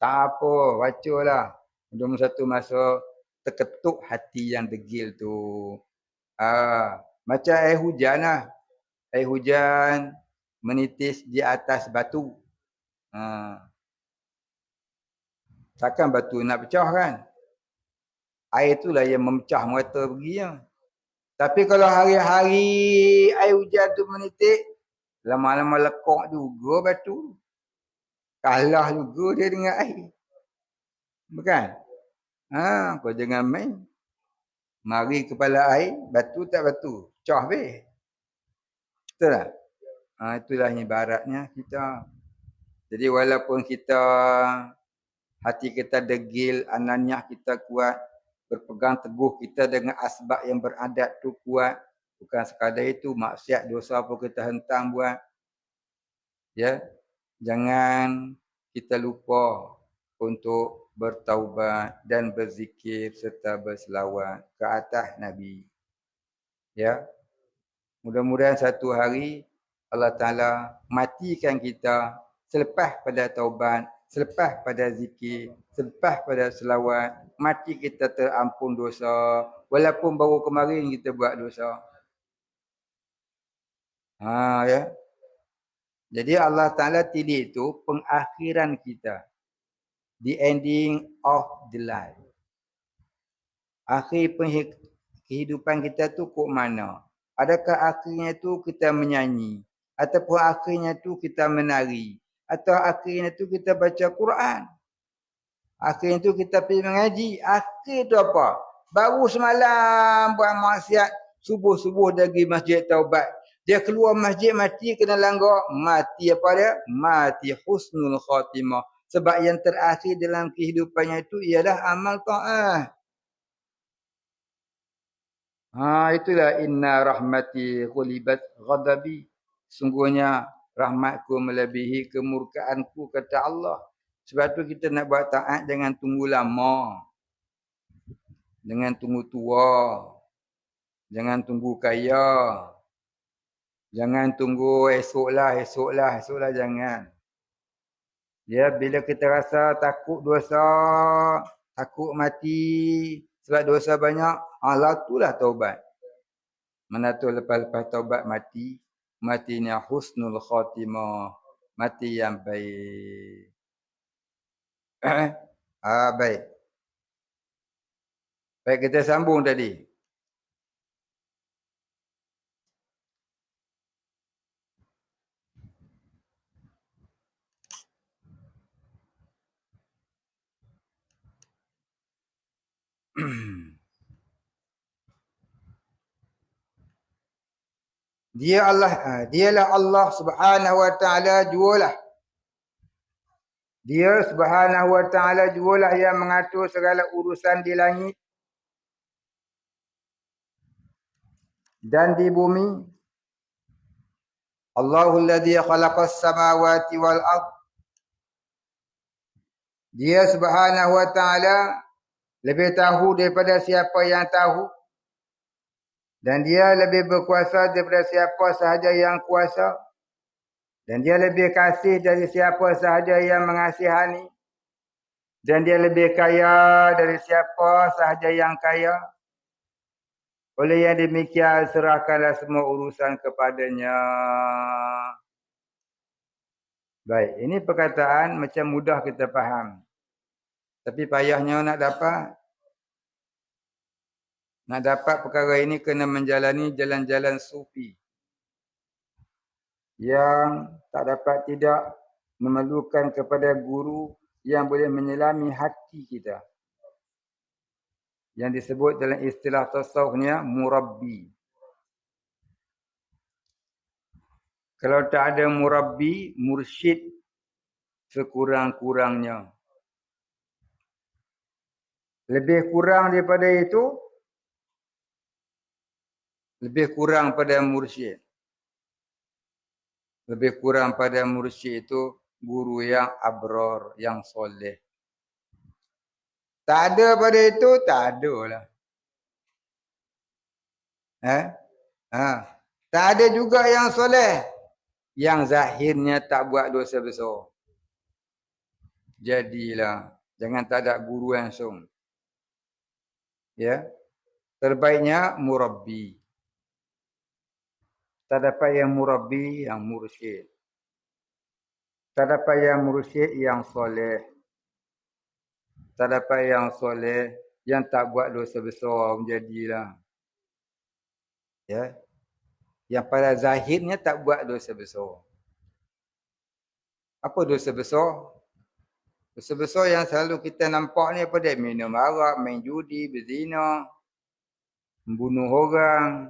Tak apa, bacalah. Mudah-mudahan satu masa terketuk hati yang degil tu. Macam air hujan lah. Air hujan menitis di atas batu. Takkan batu nak pecah kan? Air itulah yang memecah merata pergi. Tapi kalau hari-hari air hujan tu menitis, lama-lama lekuk juga batu. Kalah juga dia dengan air. Bukan? Kau jangan main. Mari kepala air, batu tak batu. Pecah habis. Betul tak? Itulah ibaratnya kita. Jadi walaupun kita hati kita degil, ananiah kita kuat, berpegang teguh kita dengan asbab yang beradat tu kuat. Bukan sekadar itu, maksiat dosa pun kita hentang buat. Ya, jangan kita lupa untuk bertaubat dan berzikir serta berselawat ke atas Nabi. Ya, mudah-mudahan satu hari Allah Ta'ala matikan kita selepas pada taubat, selepas pada zikir, selepas pada selawat, mati kita terampun dosa. Walaupun baru kemarin kita buat dosa. Ya. Jadi Allah Ta'ala pilih itu pengakhiran kita. The ending of the life. Akhir kehidupan kita tu kok mana? Adakah akhirnya tu kita menyanyi? Ataupun akhirnya tu kita menari? Atau akhirnya tu kita baca Quran? Akhirnya tu kita pergi mengaji? Akhir tu apa? Baru semalam buat maksiat. Subuh-subuh dia pergi masjid taubat. Dia keluar masjid mati kena langgar. Mati apa dia? Mati husnul khatimah. Sebab yang terakhir dalam kehidupannya itu ialah amal ta'ah. Itulah inna rahmati ghulibat ghadabi. Sungguhnya rahmatku melebihi kemurkaanku, kata Allah. Sebab tu kita nak buat taat jangan tunggu lama. Jangan tunggu tua. Jangan tunggu kaya. Jangan tunggu esoklah jangan. Ya, bila kita rasa takut dosa, takut mati sebab dosa banyak, itulah taubat. Mana tu lepas taubat mati, matinya husnul khatimah, mati yang baik. Baik. Baik, kita sambung tadi. Dialah Allah Subhanahu wa taala jualah. Dia Subhanahu wa taala jualah yang mengatur segala urusan di langit dan di bumi. Allahul ladzi khalaqas samawati wal ard. Dia Subhanahu wa taala lebih tahu daripada siapa yang tahu. Dan dia lebih berkuasa daripada siapa sahaja yang kuasa. Dan dia lebih kasih dari siapa sahaja yang mengasihani. Dan dia lebih kaya dari siapa sahaja yang kaya. Oleh yang demikian, serahkanlah semua urusan kepadanya. Baik, ini perkataan macam mudah kita faham. Tapi payahnya nak dapat perkara ini kena menjalani jalan-jalan sufi. Yang tak dapat tidak memerlukan kepada guru yang boleh menyelami hati kita. Yang disebut dalam istilah tasawufnya murabbi. Kalau tak ada murabbi, mursyid sekurang-kurangnya. Lebih kurang daripada itu, lebih kurang pada mursyid. Lebih kurang pada mursyid itu guru yang abror, yang soleh. Tak ada pada itu, tak ada lah. Tak ada juga yang soleh. Yang zahirnya tak buat dosa besar. Jadilah, jangan tak ada guru langsung. Ya, terbaiknya murabbi. Tak dapat yang murabbi, yang mursyid. Tak dapat yang mursyid, yang soleh. Tak dapat yang soleh, yang tak buat dosa besar menjadilah. Ya, yang pada zahirnya tak buat dosa besar. Apa dosa besar? Dosa besar yang selalu kita nampak ni apa dia? Minum arak, main judi, berzina, membunuh orang.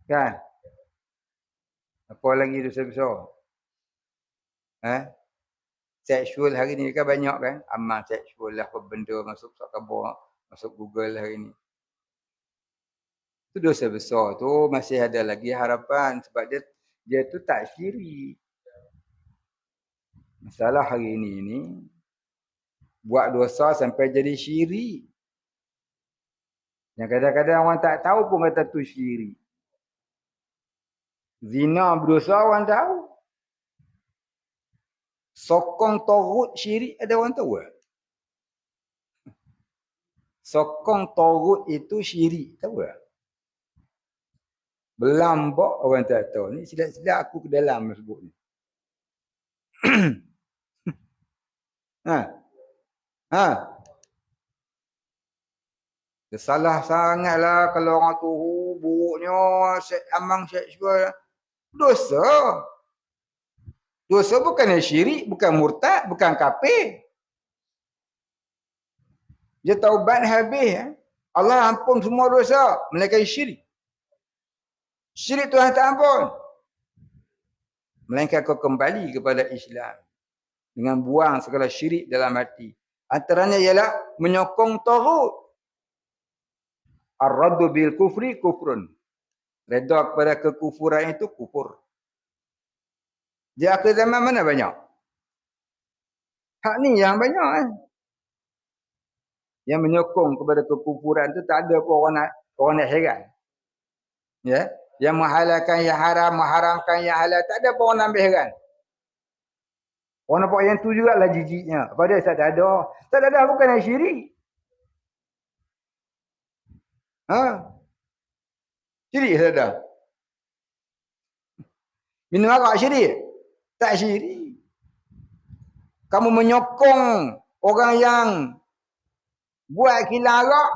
Kan? Apa lagi dosa besar? Seksual hari ni kan banyak kan? Amal seksual lah, apa benda masuk khabar, masuk Google hari ni. Itu dosa besar tu masih ada lagi harapan sebab dia tu tak syirik. Masalah hari ni buat dosa sampai jadi syirik. Yang kadang-kadang orang tak tahu pun kata tu syirik. Zina berdosa orang tahu. Sokong torut syirik ada orang tahu tak? Sokong torut itu syirik, tahu tak? Belambak orang tak tahu. Ni silap-silap aku ke dalam sebut ni. Salah sangatlah kalau orang tu buruknya amang seksual. Dosa. Dosa bukan syirik, bukan murtad, bukan kafir. Dia taubat habis. Allah ampun semua dosa. Melainkan syirik. Syirik Tuhan tak ampun. Melainkan kau kembali kepada Islam. Dengan buang segala syirik dalam hati. Antaranya ialah menyokong taghut. Ar-raddu bil kufri kufrun. Redha kepada kekufuran itu kufur. Di akhir zaman mana banyak? Hak ni yang banyak. Yang menyokong kepada kekufuran tu tak ada pun orang nak heran. Ya, yang menghalalkan yang haram, mengharamkan yang halal, tak ada pun orang nak ambil heran. Orang nampak yang tu jugalah jijiknya. Padahal tak ada. Tak ada bukan yang syirik. Syirik tak ada. Minum arak syirik? Tak syirik. Kamu menyokong orang yang buat kilang arak,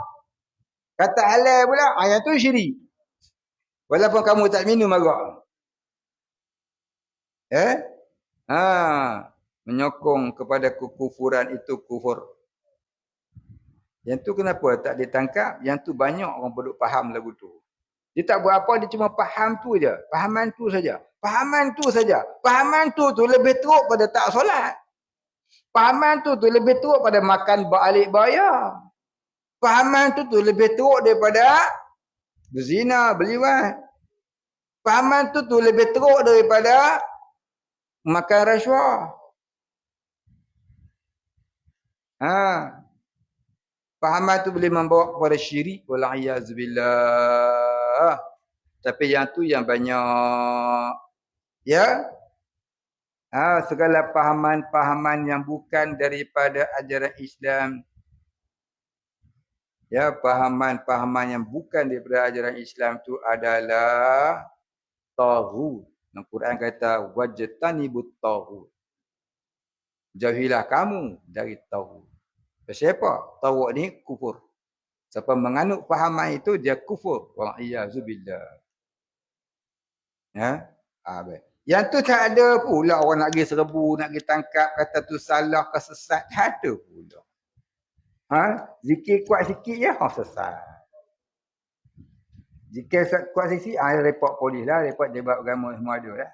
kata halal pula, yang tu syirik. Walaupun kamu tak minum arak. Menyokong kepada kekufuran itu kufur. Yang tu kenapa tak ditangkap? Yang tu banyak orang perlu faham lagu tu. Dia tak buat apa, dia cuma faham tu je. Fahaman tu saja. Fahaman tu saja. Fahaman tu lebih teruk pada tak solat. Fahaman tu lebih teruk pada makan balik bayar. Fahaman tu lebih teruk daripada berzina, berliwat. Fahaman tu lebih teruk daripada makan rasuah. Fahaman tu boleh membawa kepada syirik. Wal'iyazbillah. Tapi yang tu yang banyak. Ya. Segala fahaman-fahaman yang bukan daripada ajaran Islam. Ya, pahaman-pahaman yang bukan daripada ajaran Islam tu adalah taghut. Al-Quran kata wajtanibut taghut. Jauhilah kamu dari taghut. Siapa? Taghut ni kufur. Siapa menganut pahaman itu dia kufur. Wa'iyazubillah. Ya. Baik. Yang tu tak ada pula orang nak pergi serbu, nak pergi tangkap, kata tu salah ke sesat. Tak ada pula. Zikir kuat sikit je, sesat. Zikir kuat sikit, report polis lah, report debat agama semua ada lah.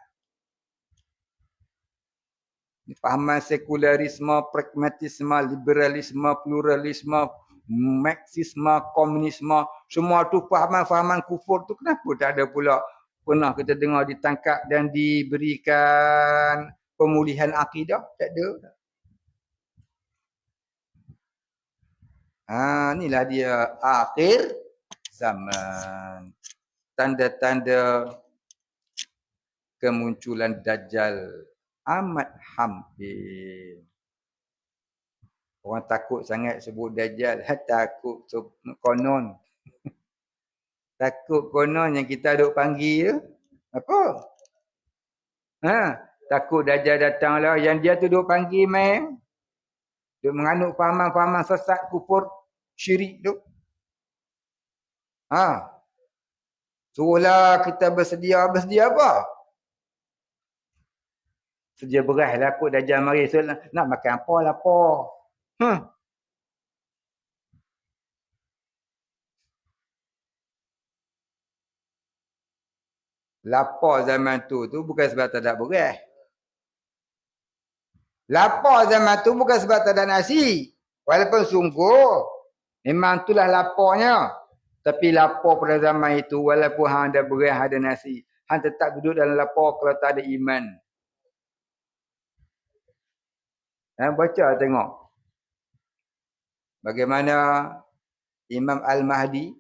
Pahaman sekularisme, pragmatisme, liberalisme, pluralisme, marxisme, komunisme, semua tu fahaman-fahaman kufur tu kenapa tak ada pula pernah kita dengar ditangkap dan diberikan pemulihan akidah? Tak ada. Inilah dia akhir zaman. Tanda-tanda kemunculan Dajjal amat hampir. Orang takut sangat sebut Dajjal. Takut konon. Takut konon yang kita duk panggil. Apa? Takut Dajjal datang lah. Yang dia tu duk panggil main. Duk menganut fahaman-fahaman sesat, kufur, syirik tu. Suruhlah kita bersedia. Bersedia apa? Sedia beras lah kot Dajjal mari. So, nak makan apa lapar. Lapar zaman tu bukan sebab tak ada beras. Lapar zaman tu bukan sebab tak ada nasi. Walaupun sungguh, memang itulah laparnya. Tapi lapar pada zaman itu, walaupun hang ada beras, ada nasi, hang tetap duduk dalam lapar kalau tak ada iman. Baca tengok. Bagaimana Imam Al-Mahdi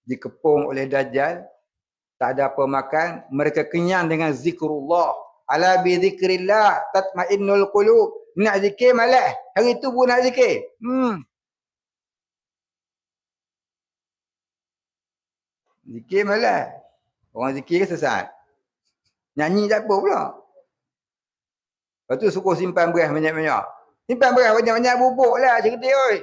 dikepung oleh Dajjal, tak ada apa makan, mereka kenyang dengan zikrullah. Ala bi zikrillah tatmainnul qulub. Nak zikir malas. Hari tu pun nak zikir. Zikir malas. Orang zikir sesat. Nyanyi tak apa pula. Lepas tu suruh simpan beras banyak-banyak. Simpan beras banyak-banyak bubuk lah cerita oi.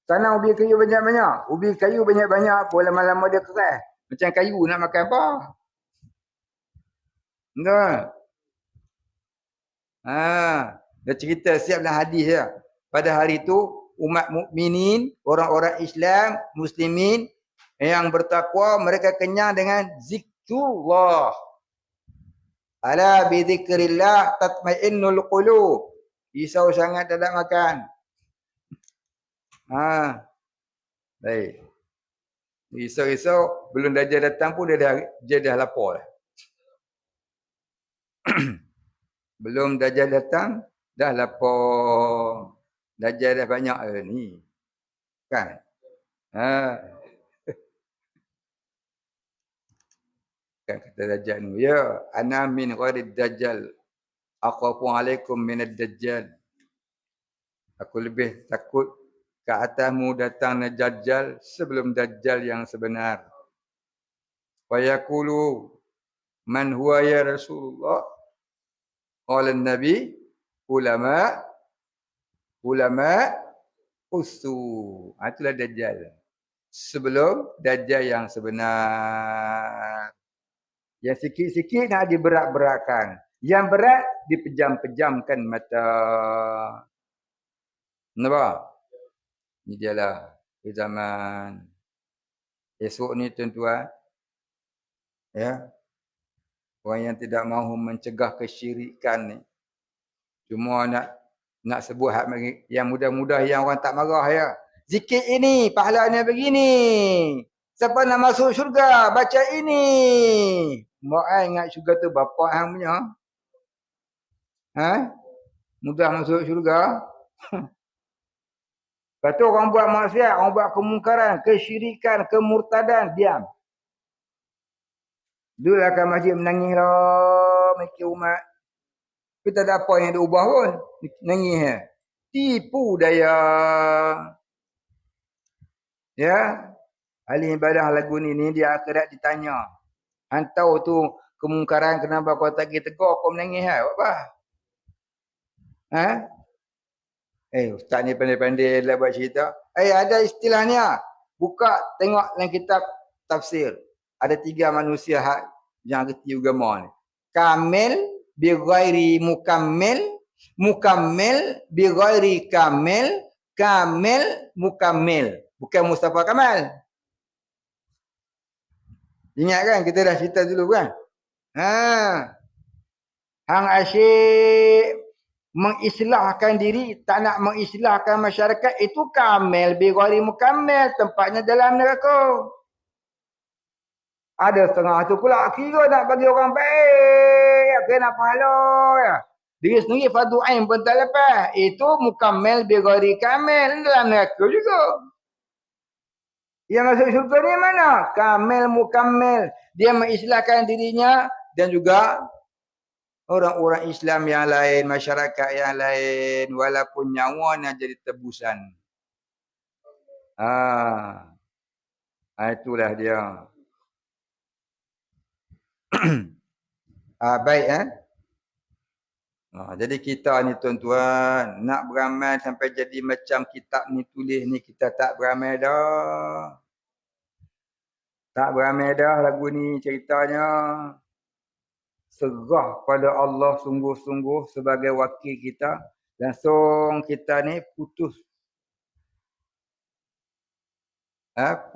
Tanam ubi kayu banyak-banyak. Ubi kayu banyak-banyak pun lama-lama dia keras. Macam kayu nak makan apa? Betul. Dia cerita siap dalam hadis dia. Pada hari itu umat mukminin, orang-orang Islam, muslimin yang bertakwa, mereka kenyang dengan zikrullah. Ala bi zikrillah tatmainnul qulub. Risau sangat tak nak makan. Baik. Risau-risau belum Dajjal datang pun dia dah lapar dah. Belum Dajjal datang dah lapar. Dajjal dah banyak ni. Kan? Kan kata Dajjal ni, ya ana min gharid Dajjal. Akhafu alaikum minad Dajjal. Aku lebih takut ke atasmu datang Dajjal sebelum Dajjal yang sebenar. Wa yaqulu man huwa ya Rasulullah? Qala an-nabi ulama ustu. Itulah Dajjal. Sebelum Dajjal yang sebenar. Yang sikit-sikit nak diberat-beratkan. Yang berat dipejam-pejamkan mata. Nampak? Ini dialah zaman esok ni tuan-tuan. Ya. Orang yang tidak mahu mencegah kesyirikan ni. Cuma nak sebut yang mudah-mudah yang orang tak marah ya. Zikir ini, pahalanya begini. Siapa nak masuk syurga, baca ini. Mak ingat syurga tu bapa hang punya. Mudah masuk syurga. Lepas tu orang buat maksiat, orang buat kemungkaran, kesyirikan, kemurtadan, diam. Dulu akan masjid menangis lah, mikir umat. Kita tak ada apa yang diubah pun, nangis. tipu daya. Ya, ahli ibadah lagu ni dia akhirat ditanya. Hang tahu tu kemungkaran kenapa kau tak pergi tegur, kau menangis hai? Apa? Ha? Ustaz ni pandai-pandai lah buat cerita. Ada istilah ni ah. Buka tengok dalam kitab tafsir. Ada 3 manusia yang reti agama ni. Kamil bi ghairi mukammil, mukammil bi ghairi kamil, kamil mukammil. Bukan Mustafa Kamal. Ingat kan kita dah cerita dulu kan? Hang asyik mengislahkan diri, tak nak mengislahkan masyarakat, itu kamil bi ghairi mukammil, tempatnya dalam neraka. Ada setengah tu pula kira nak bagi orang baik, kira nak pahala ya. Diri sendiri fardu ain pun tak lepas. Itu mukammil bi ghairi kamil, dalam neraka juga. Yang masuk syurga ni mana? Kamil mukammil. Dia mengislahkan dirinya dan juga orang-orang Islam yang lain, masyarakat yang lain, walaupun nyawanya jadi tebusan. Itulah dia. Baik jadi kita ni tuan-tuan, nak beramal sampai jadi macam kitab ni tulis ni, kita tak beramal dah. Tak beramal dah lagu ni ceritanya. Serah pada Allah sungguh-sungguh sebagai wakil kita. Langsung kita ni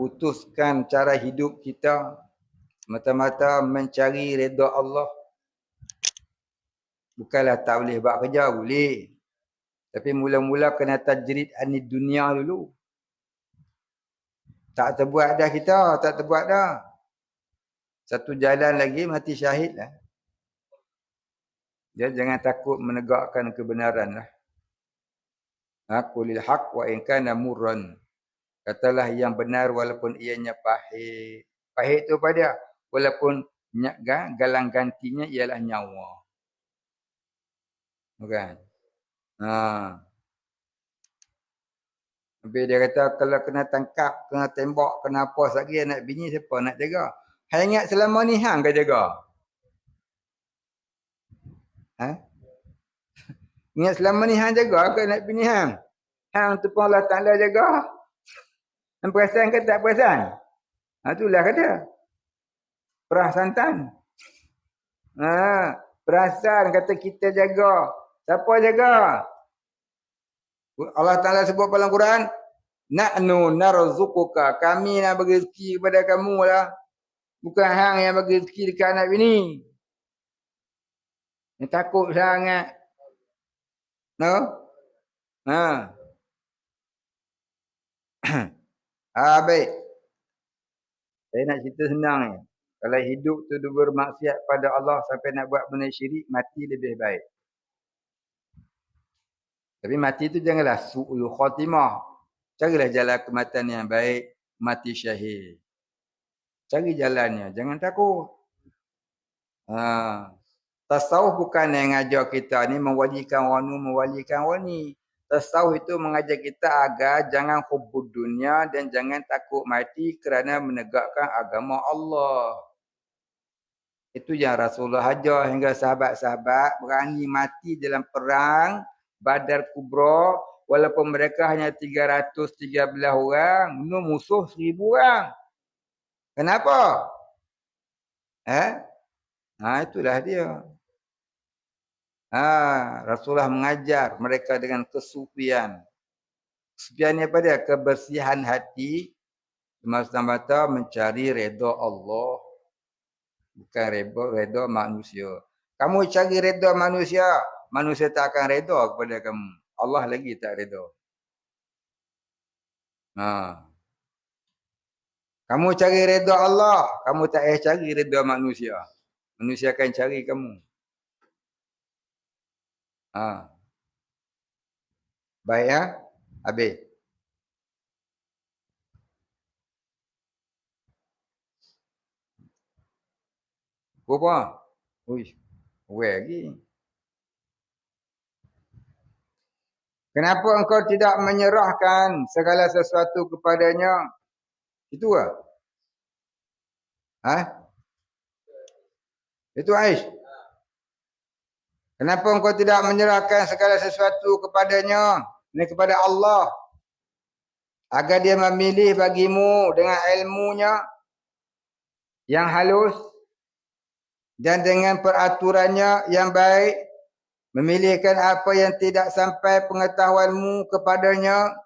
putuskan cara hidup kita. Mata-mata mencari redha Allah. Bukanlah tak boleh buat kerja, boleh. Tapi mula-mula kena tajrid anid dunia dulu. Tak terbuat dah kita, tak terbuat dah. Satu jalan lagi mati syahid lah. Dia jangan takut menegakkan kebenaran lah. Qulil haq wa in kana murran. Katalah yang benar walaupun ianya pahit. Pahit tu apa dia? Walaupun galang gantinya ialah nyawa. Bukan? Habis dia kata kalau kena tangkap, kena tembak, kena apa lagi anak bini siapa nak jaga? Hang ingat selama ni hang ke jaga? Ingat selama ni hang jaga ke anak bini hang? Hang tu pun Allah Ta'ala jaga. Hang perasan ke tak perasan? Itulah kata. Perasantan. Perasan kata kita jaga. Siapa jaga? Allah Ta'ala sebut dalam Quran, na'nu narzuquka, kami nak bagi rezeki kepada kamu lah. Bukan hang yang bagi rezeki dekat anak bini. Yang takut sangat. Baik. Saya nak cerita senang ni. Kalau hidup tu bermaksiat pada Allah sampai nak buat benda syirik, mati lebih baik. Tapi mati tu janganlah su'ul khatimah. Carilah jalan kematian yang baik, mati syahid. Cari jalannya, jangan takut. Tasawuf bukan yang ngajar kita ni mewalikan wani. Tasawuf itu mengajar kita agar jangan hubud dunia dan jangan takut mati kerana menegakkan agama Allah. Itu yang Rasulullah ajar hingga sahabat-sahabat berani mati dalam perang Badar Kubra walaupun mereka hanya 313 orang, musuh 1000 orang. Kenapa? Itulah dia. Rasulullah mengajar mereka dengan kesufian. Kesufian ni apa dia? Kebersihan hati semata-mata mencari redha Allah. Bukan redha manusia. Kamu cari redha manusia, manusia tak akan redha kepada kamu. Allah lagi tak redha. Kamu cari redha Allah, kamu tak payah cari redha manusia. Manusia akan cari kamu. Baik habis. Apa? Ui, lagi. Kenapa engkau tidak menyerahkan segala sesuatu kepadanya? Itu lah. Ha? Itu Aish. Kenapa engkau tidak menyerahkan segala sesuatu kepadanya? Ini kepada Allah. Agar dia memilih bagimu dengan ilmunya yang halus dan dengan peraturannya yang baik. Memilihkan apa yang tidak sampai pengetahuanmu kepadanya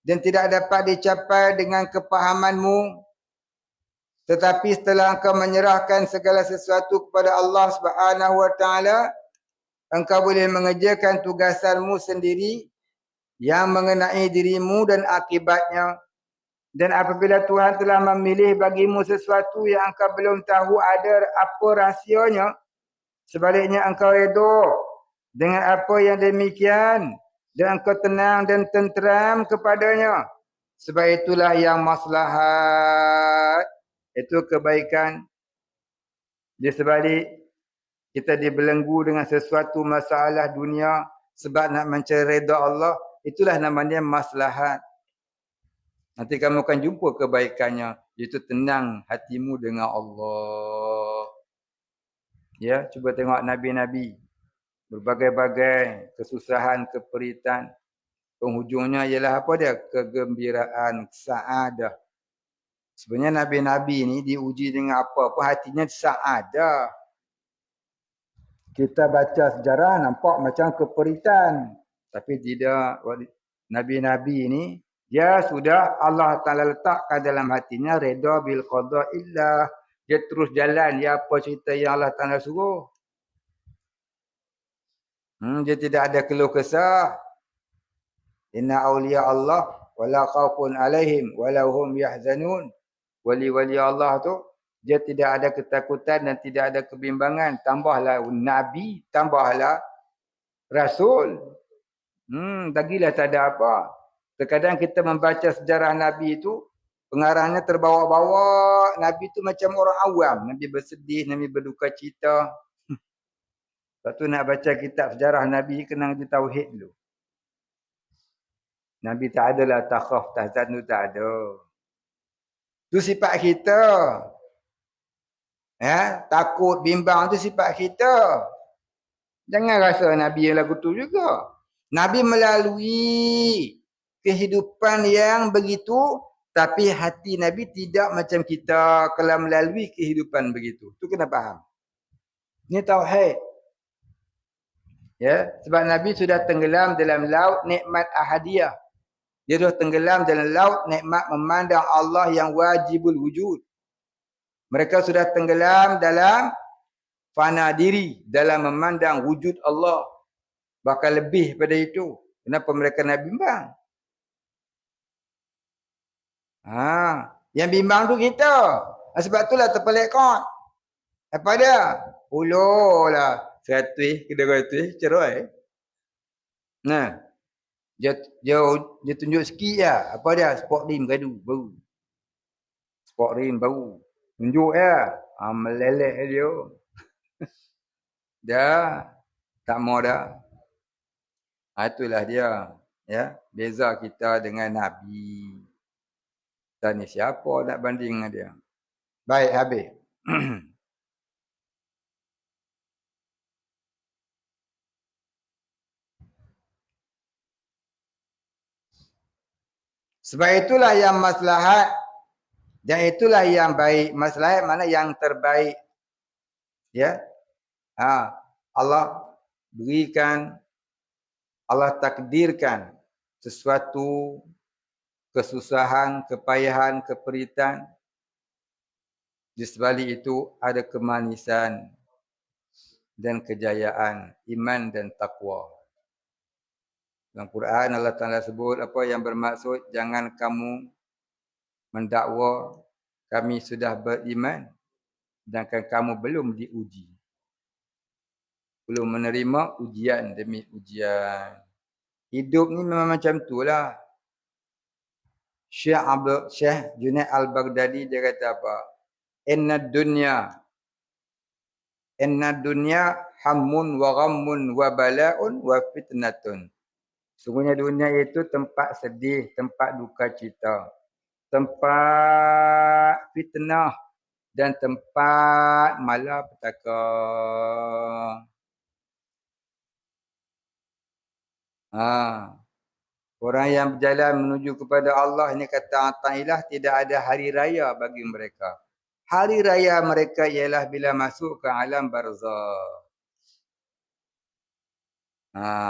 dan tidak dapat dicapai dengan kepahamanmu. Tetapi setelah engkau menyerahkan segala sesuatu kepada Allah Subhanahu Wa Taala, engkau boleh mengerjakan tugasanmu sendiri yang mengenai dirimu dan akibatnya. Dan apabila Tuhan telah memilih bagimu sesuatu yang engkau belum tahu ada apa rahsianya, sebaliknya engkau redha dengan apa yang demikian dan engkau tenang dan tenteram kepadanya. Sebab itulah yang maslahat. Itu kebaikan. Di sebalik kita dibelenggu dengan sesuatu masalah dunia sebab nak mencari redha Allah, itulah namanya maslahat. Nanti kamu akan jumpa kebaikannya, iaitu tenang hatimu dengan Allah. Ya, cuba tengok nabi-nabi, berbagai-bagai kesusahan, keperitan, penghujungnya ialah apa dia? Kegembiraan, saadah. Sebenarnya nabi-nabi ni diuji dengan apa? Hatinya saadah. Kita baca sejarah nampak macam keperitan. Tapi tidak. Nabi-nabi ini, dia sudah Allah Ta'ala letakkan dalam hatinya reda bil qada illah. Dia terus jalan. Dia apa cerita yang Allah Ta'ala suruh. Dia tidak ada keluh kesah. Inna awliya Allah wala khawfun alaihim walahum yahzanun. Wali-wali Allah tu, dia tidak ada ketakutan dan tidak ada kebimbangan. Tambahlah Nabi, tambahlah Rasul. Lagilah tak ada apa. Terkadang kita membaca sejarah Nabi itu, pengarangnya terbawa-bawa. Nabi itu macam orang awam. Nabi bersedih, Nabi berduka cita. Lepas tu nak baca kitab sejarah Nabi, kena ngaji tauhid dulu. Nabi tak adalah takhaf, tahzan tu tak ada. Itu sifat kita. Ya, takut, bimbang tu sifat kita. Jangan rasa Nabi yang lagu tu juga. Nabi melalui kehidupan yang begitu, tapi hati Nabi tidak macam kita kalau melalui kehidupan begitu. Tu kena faham. Ini tauhid. Ya, sebab Nabi sudah tenggelam dalam laut nikmat ahadiyah. Dia sudah tenggelam dalam laut nikmat memandang Allah yang wajibul wujud. Mereka sudah tenggelam dalam fana diri, dalam memandang wujud Allah. Bahkan lebih pada itu. Kenapa mereka nak bimbang? Yang bimbang tu kita. Sebab itulah terpelik kot. Apa dia? Uloh lah. 100, kedua 200, cerai. Nah. Dia tunjuk sikit lah. Apa dia? Sport rim baru. Sport rim baru. Tunjuk ya. Meleleh dia. Dah. Tak mau dah. Itulah dia. Ya. Beza kita dengan Nabi. Dan ni siapa nak banding dengan dia? Baik, habis. Sebab itulah yang maslahat. Dan itulah yang baik. Maslahat mana yang terbaik. Ya. Allah berikan, Allah takdirkan sesuatu kesusahan, kepayahan, keperitan. Di sebalik itu ada kemanisan dan kejayaan, iman dan takwa. Dalam Quran Allah Ta'ala sebut apa yang bermaksud jangan kamu mendakwa kami sudah beriman sedangkan kamu belum diuji. Belum menerima ujian demi ujian. Hidup ni memang macam itulah. Syekh Junaid Al-Baghdadi dia kata apa? Inna dunya hammun wa ghammun wa bala'un wa fitnatun. Sungguhnya dunia itu tempat sedih, tempat duka cita, tempat fitnah dan tempat malapetaka. Orang yang berjalan menuju kepada Allah ini kata Ta'ala tidak ada hari raya bagi mereka. Hari raya mereka ialah bila masuk ke alam barzakh.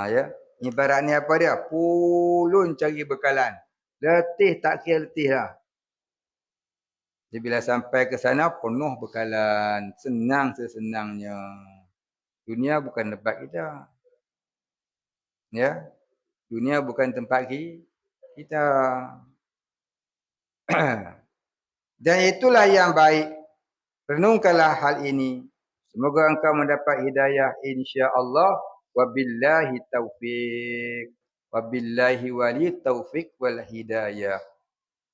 Ya. Ibaratnya apa dia? Pulun cari bekalan. Letih tak kira letih lah. Jadi bila sampai ke sana penuh bekalan. Senang sesenangnya. Dunia bukan tempat kita. Ya. Dunia bukan tempat kita. Dan itulah yang baik. Renungkanlah hal ini. Semoga engkau mendapat hidayah insya-Allah. Wabillahi taufiq. Wabillahi wali taufiq wal hidayah.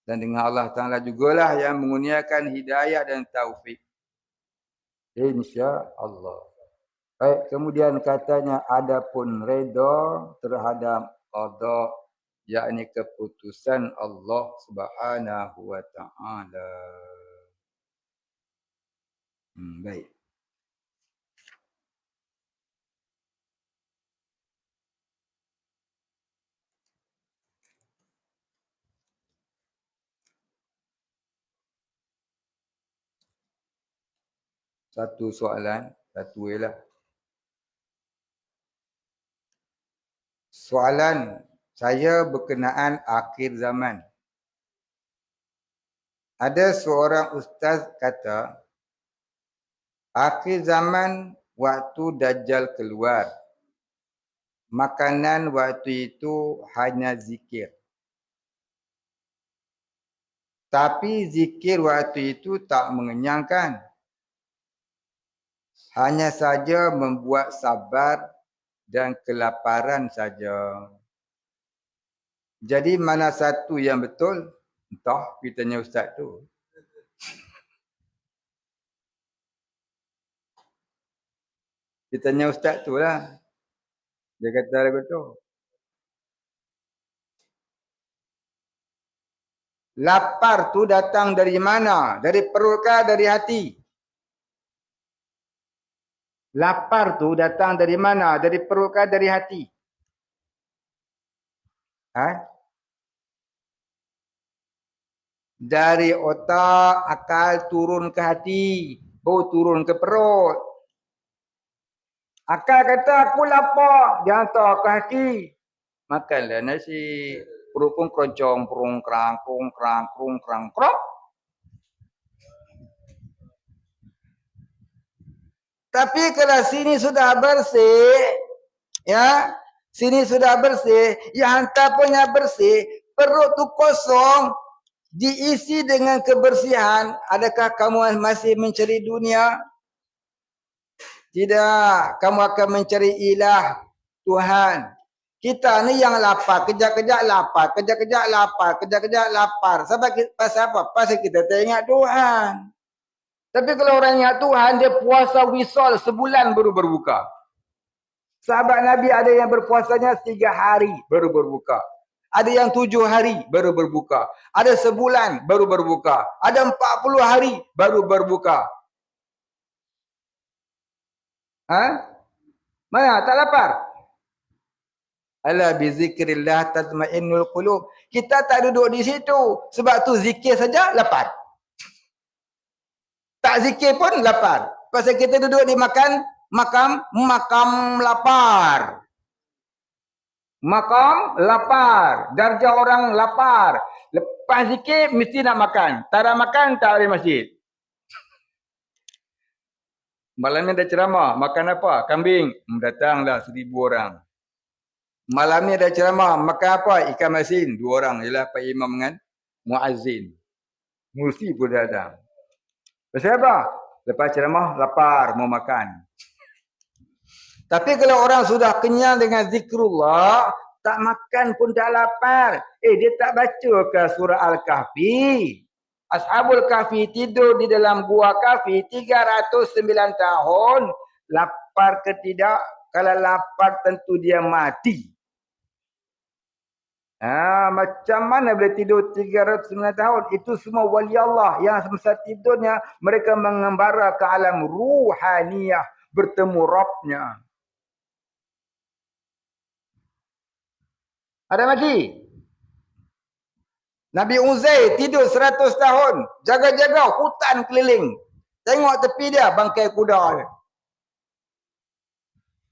Dan dengan Allah Ta'ala jugalah yang mengurniakan hidayah dan taufik. InsyaAllah. Baik, kemudian katanya adapun redha terhadap qada, yakni keputusan Allah Subhanahu wa Ta'ala. Baik. Satu soalan, satu ialah. Soalan saya berkenaan akhir zaman. Ada seorang ustaz kata, akhir zaman waktu Dajjal keluar. Makanan waktu itu hanya zikir. Tapi zikir waktu itu tak mengenyangkan. Hanya saja membuat sabar dan kelaparan saja. Jadi mana satu yang betul? Entah, kita tanya ustaz tu. Kita tanya ustaz tu lah. Dia kata lagu tu. Lapar tu datang dari mana? Dari perut kah dari hati? Lapar tu datang dari mana? Dari perut kah dari hati? Dari otak, akal turun ke hati. Turun ke perut. Akal kata aku lapar. Dia hantar ke hati. Makanlah nasi. Perut pun keroncong. Prung kerang, prung kerang, prung kerang, krok. Tapi kalau sini sudah bersih, ya, sini sudah bersih, yang hantar punya bersih, perut tu kosong, diisi dengan kebersihan. Adakah kamu masih mencari dunia? Tidak, kamu akan mencari ilah Tuhan. Kita ni yang lapar, kejap-kejap lapar, kejap-kejap lapar, kejap-kejap lapar. Sebab pasal apa? Pasal kita tak ingat Tuhan. Tapi kalau orang ingat Tuhan, dia puasa wisol sebulan baru berbuka. Sahabat Nabi ada yang berpuasanya 3 hari baru berbuka. Ada yang 7 hari baru berbuka. Ada sebulan baru berbuka. Ada 40 hari baru berbuka. Mana? Tak lapar? Ala bizikrillah tatmainnul qulub. Kita tak duduk di situ. Sebab tu zikir saja lapar. Tak zikir pun lapar. Pasal kita duduk di makam lapar. Makam lapar. Darjah orang lapar. Lepas zikir mesti nak makan. Tak ada makan tak ada masjid. Malam ni ada ceramah. Makan apa? Kambing. Datanglah 1000 orang. Malam ni ada ceramah. Makan apa? Ikan masin. 2 orang. Ialah Pak Imam dengan Muazzin. Mesti pun datang. Pasal apa? Lepas ceramah, lapar, mau makan. Tapi kalau orang sudah kenyang dengan zikrullah, tak makan pun tak lapar. Dia tak baca ke surah Al-Kahfi? Ashabul Kahfi tidur di dalam gua Kahfi 309 tahun. Lapar ke tidak? Kalau lapar tentu dia mati. Macam mana boleh tidur 309 tahun? Itu semua wali Allah yang semasa tidurnya mereka mengembara ke alam ruhaniyah, bertemu Rabbnya. Ada lagi? Nabi Uzair tidur 100 tahun, jaga-jaga hutan keliling. Tengok tepi dia bangkai kuda dia.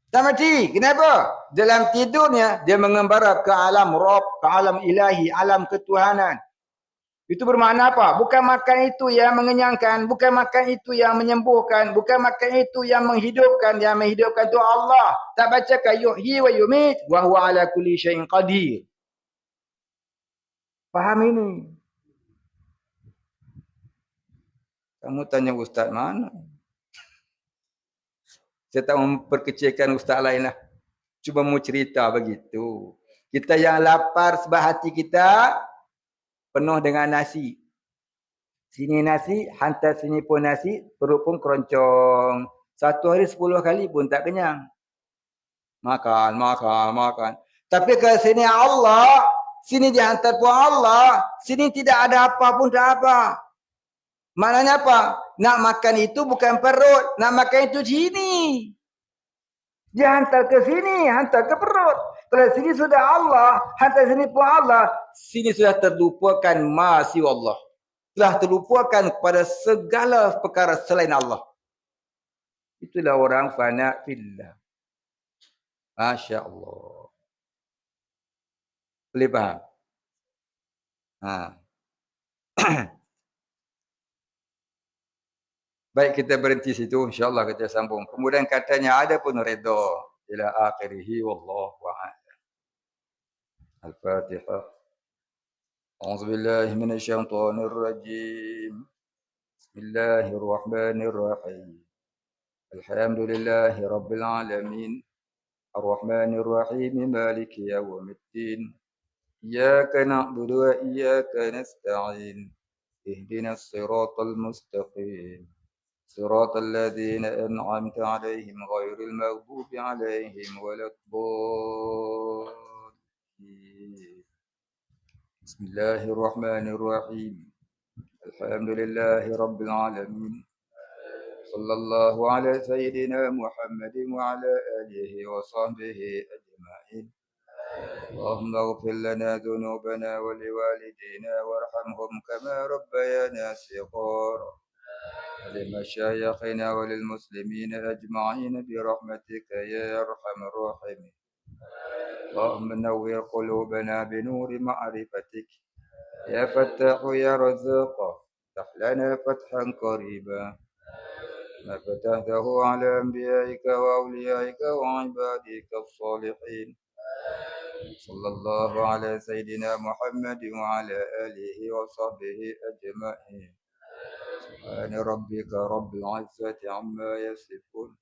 Tak mati. Kenapa? Dalam tidurnya dia mengembara ke alam Rabb, ke alam ilahi, alam ketuhanan. Itu bermakna apa? Bukan makan itu yang mengenyangkan, bukan makan itu yang menyembuhkan, bukan makan itu yang menghidupkan. Yang menghidupkan itu Allah. Tak bacakan yuhyi wa yumit wa huwa ala kulli syai'in qadir. Faham ini? Kamu tanya ustaz mana? Saya tak memperkecilkan ustaz lain lah. Cuma mau cerita begitu. Kita yang lapar sebab hati kita penuh dengan nasi. Sini nasi, hantar sini pun nasi, perut pun keroncong. Satu hari 10 kali pun tak kenyang. Makan, makan, makan. Tapi ke sini Allah, sini dihantar pun Allah, sini tidak ada apa pun tak apa. Maknanya apa? Nak makan itu bukan perut, nak makan itu sini. Dia hantar ke sini, hantar ke perut. Kalau sini sudah Allah, hantar sini pun Allah, sini sudah terlupakan masih Allah. Telah terlupakan kepada segala perkara selain Allah. Itulah orang fana fillah. Masya Allah. Boleh faham? Baik, kita berhenti situ. InsyaAllah kita sambung. Kemudian katanya ada pun redha. Ila akhirihi wallahu a'lam. Al-Fatihah. A'udzubillahi minasyaitonir rajim. Bismillahirrahmanirrahim. Alhamdulillahi rabbil alamin. Ar-Rahmanir Rahim. Maliki yaumiddin. Iyyaka na'budu wa iyyaka nasta'in. Ihdinas siratal mustaqim. صراط الذين أنعمت عليهم غير المغضوب عليهم ولا الضالين. بسم الله الرحمن الرحيم. الحمد لله رب العالمين. صلى الله على سيدنا محمد وعلى آله وصحبه أجمعين. اللهم اغفر لنا ذنوبنا ولوالدينا وارحمهم كما ربيانا صغارا. ولمشايخنا وللمسلمين أجمعين برحمتك يا أرحم الراحمين. اللهم نور قلوبنا بنور معرفتك يا فتاح يا رزاق. افتح لنا فتحا قريبا ما فتحته على أنبيائك وأوليائك وعبادك الصالحين. صلى الله على سيدنا محمد وعلى آله وصحبه أجمعين. سبحان ربك رب العزة عما يصفون.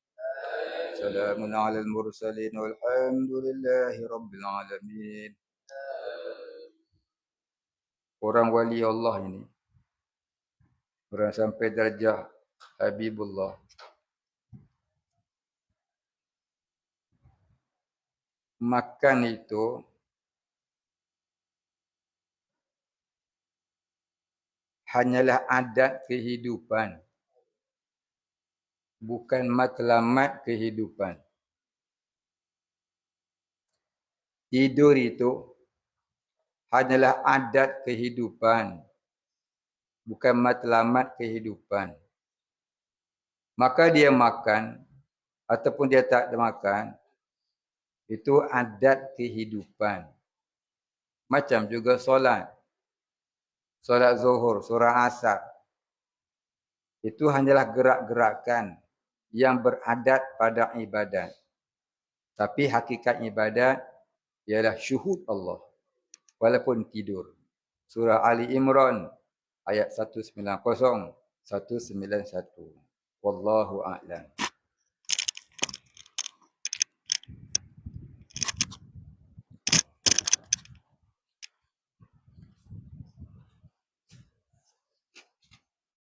سلام على المرسلين والحمد لله رب العالمين. Orang wali Allah ini, orang sampai darjah Habibullah, makan itu hanyalah adat kehidupan, bukan matlamat kehidupan. Tidur itu hanyalah adat kehidupan, bukan matlamat kehidupan. Maka dia makan ataupun dia tak makan, itu adat kehidupan. Macam juga solat. Solat zuhur, solat asar. Itu hanyalah gerak-gerakan yang beradat pada ibadat. Tapi hakikat ibadat ialah syuhud Allah. Walaupun tidur. Surah Ali Imran ayat 190, 191. Wallahu a'lam.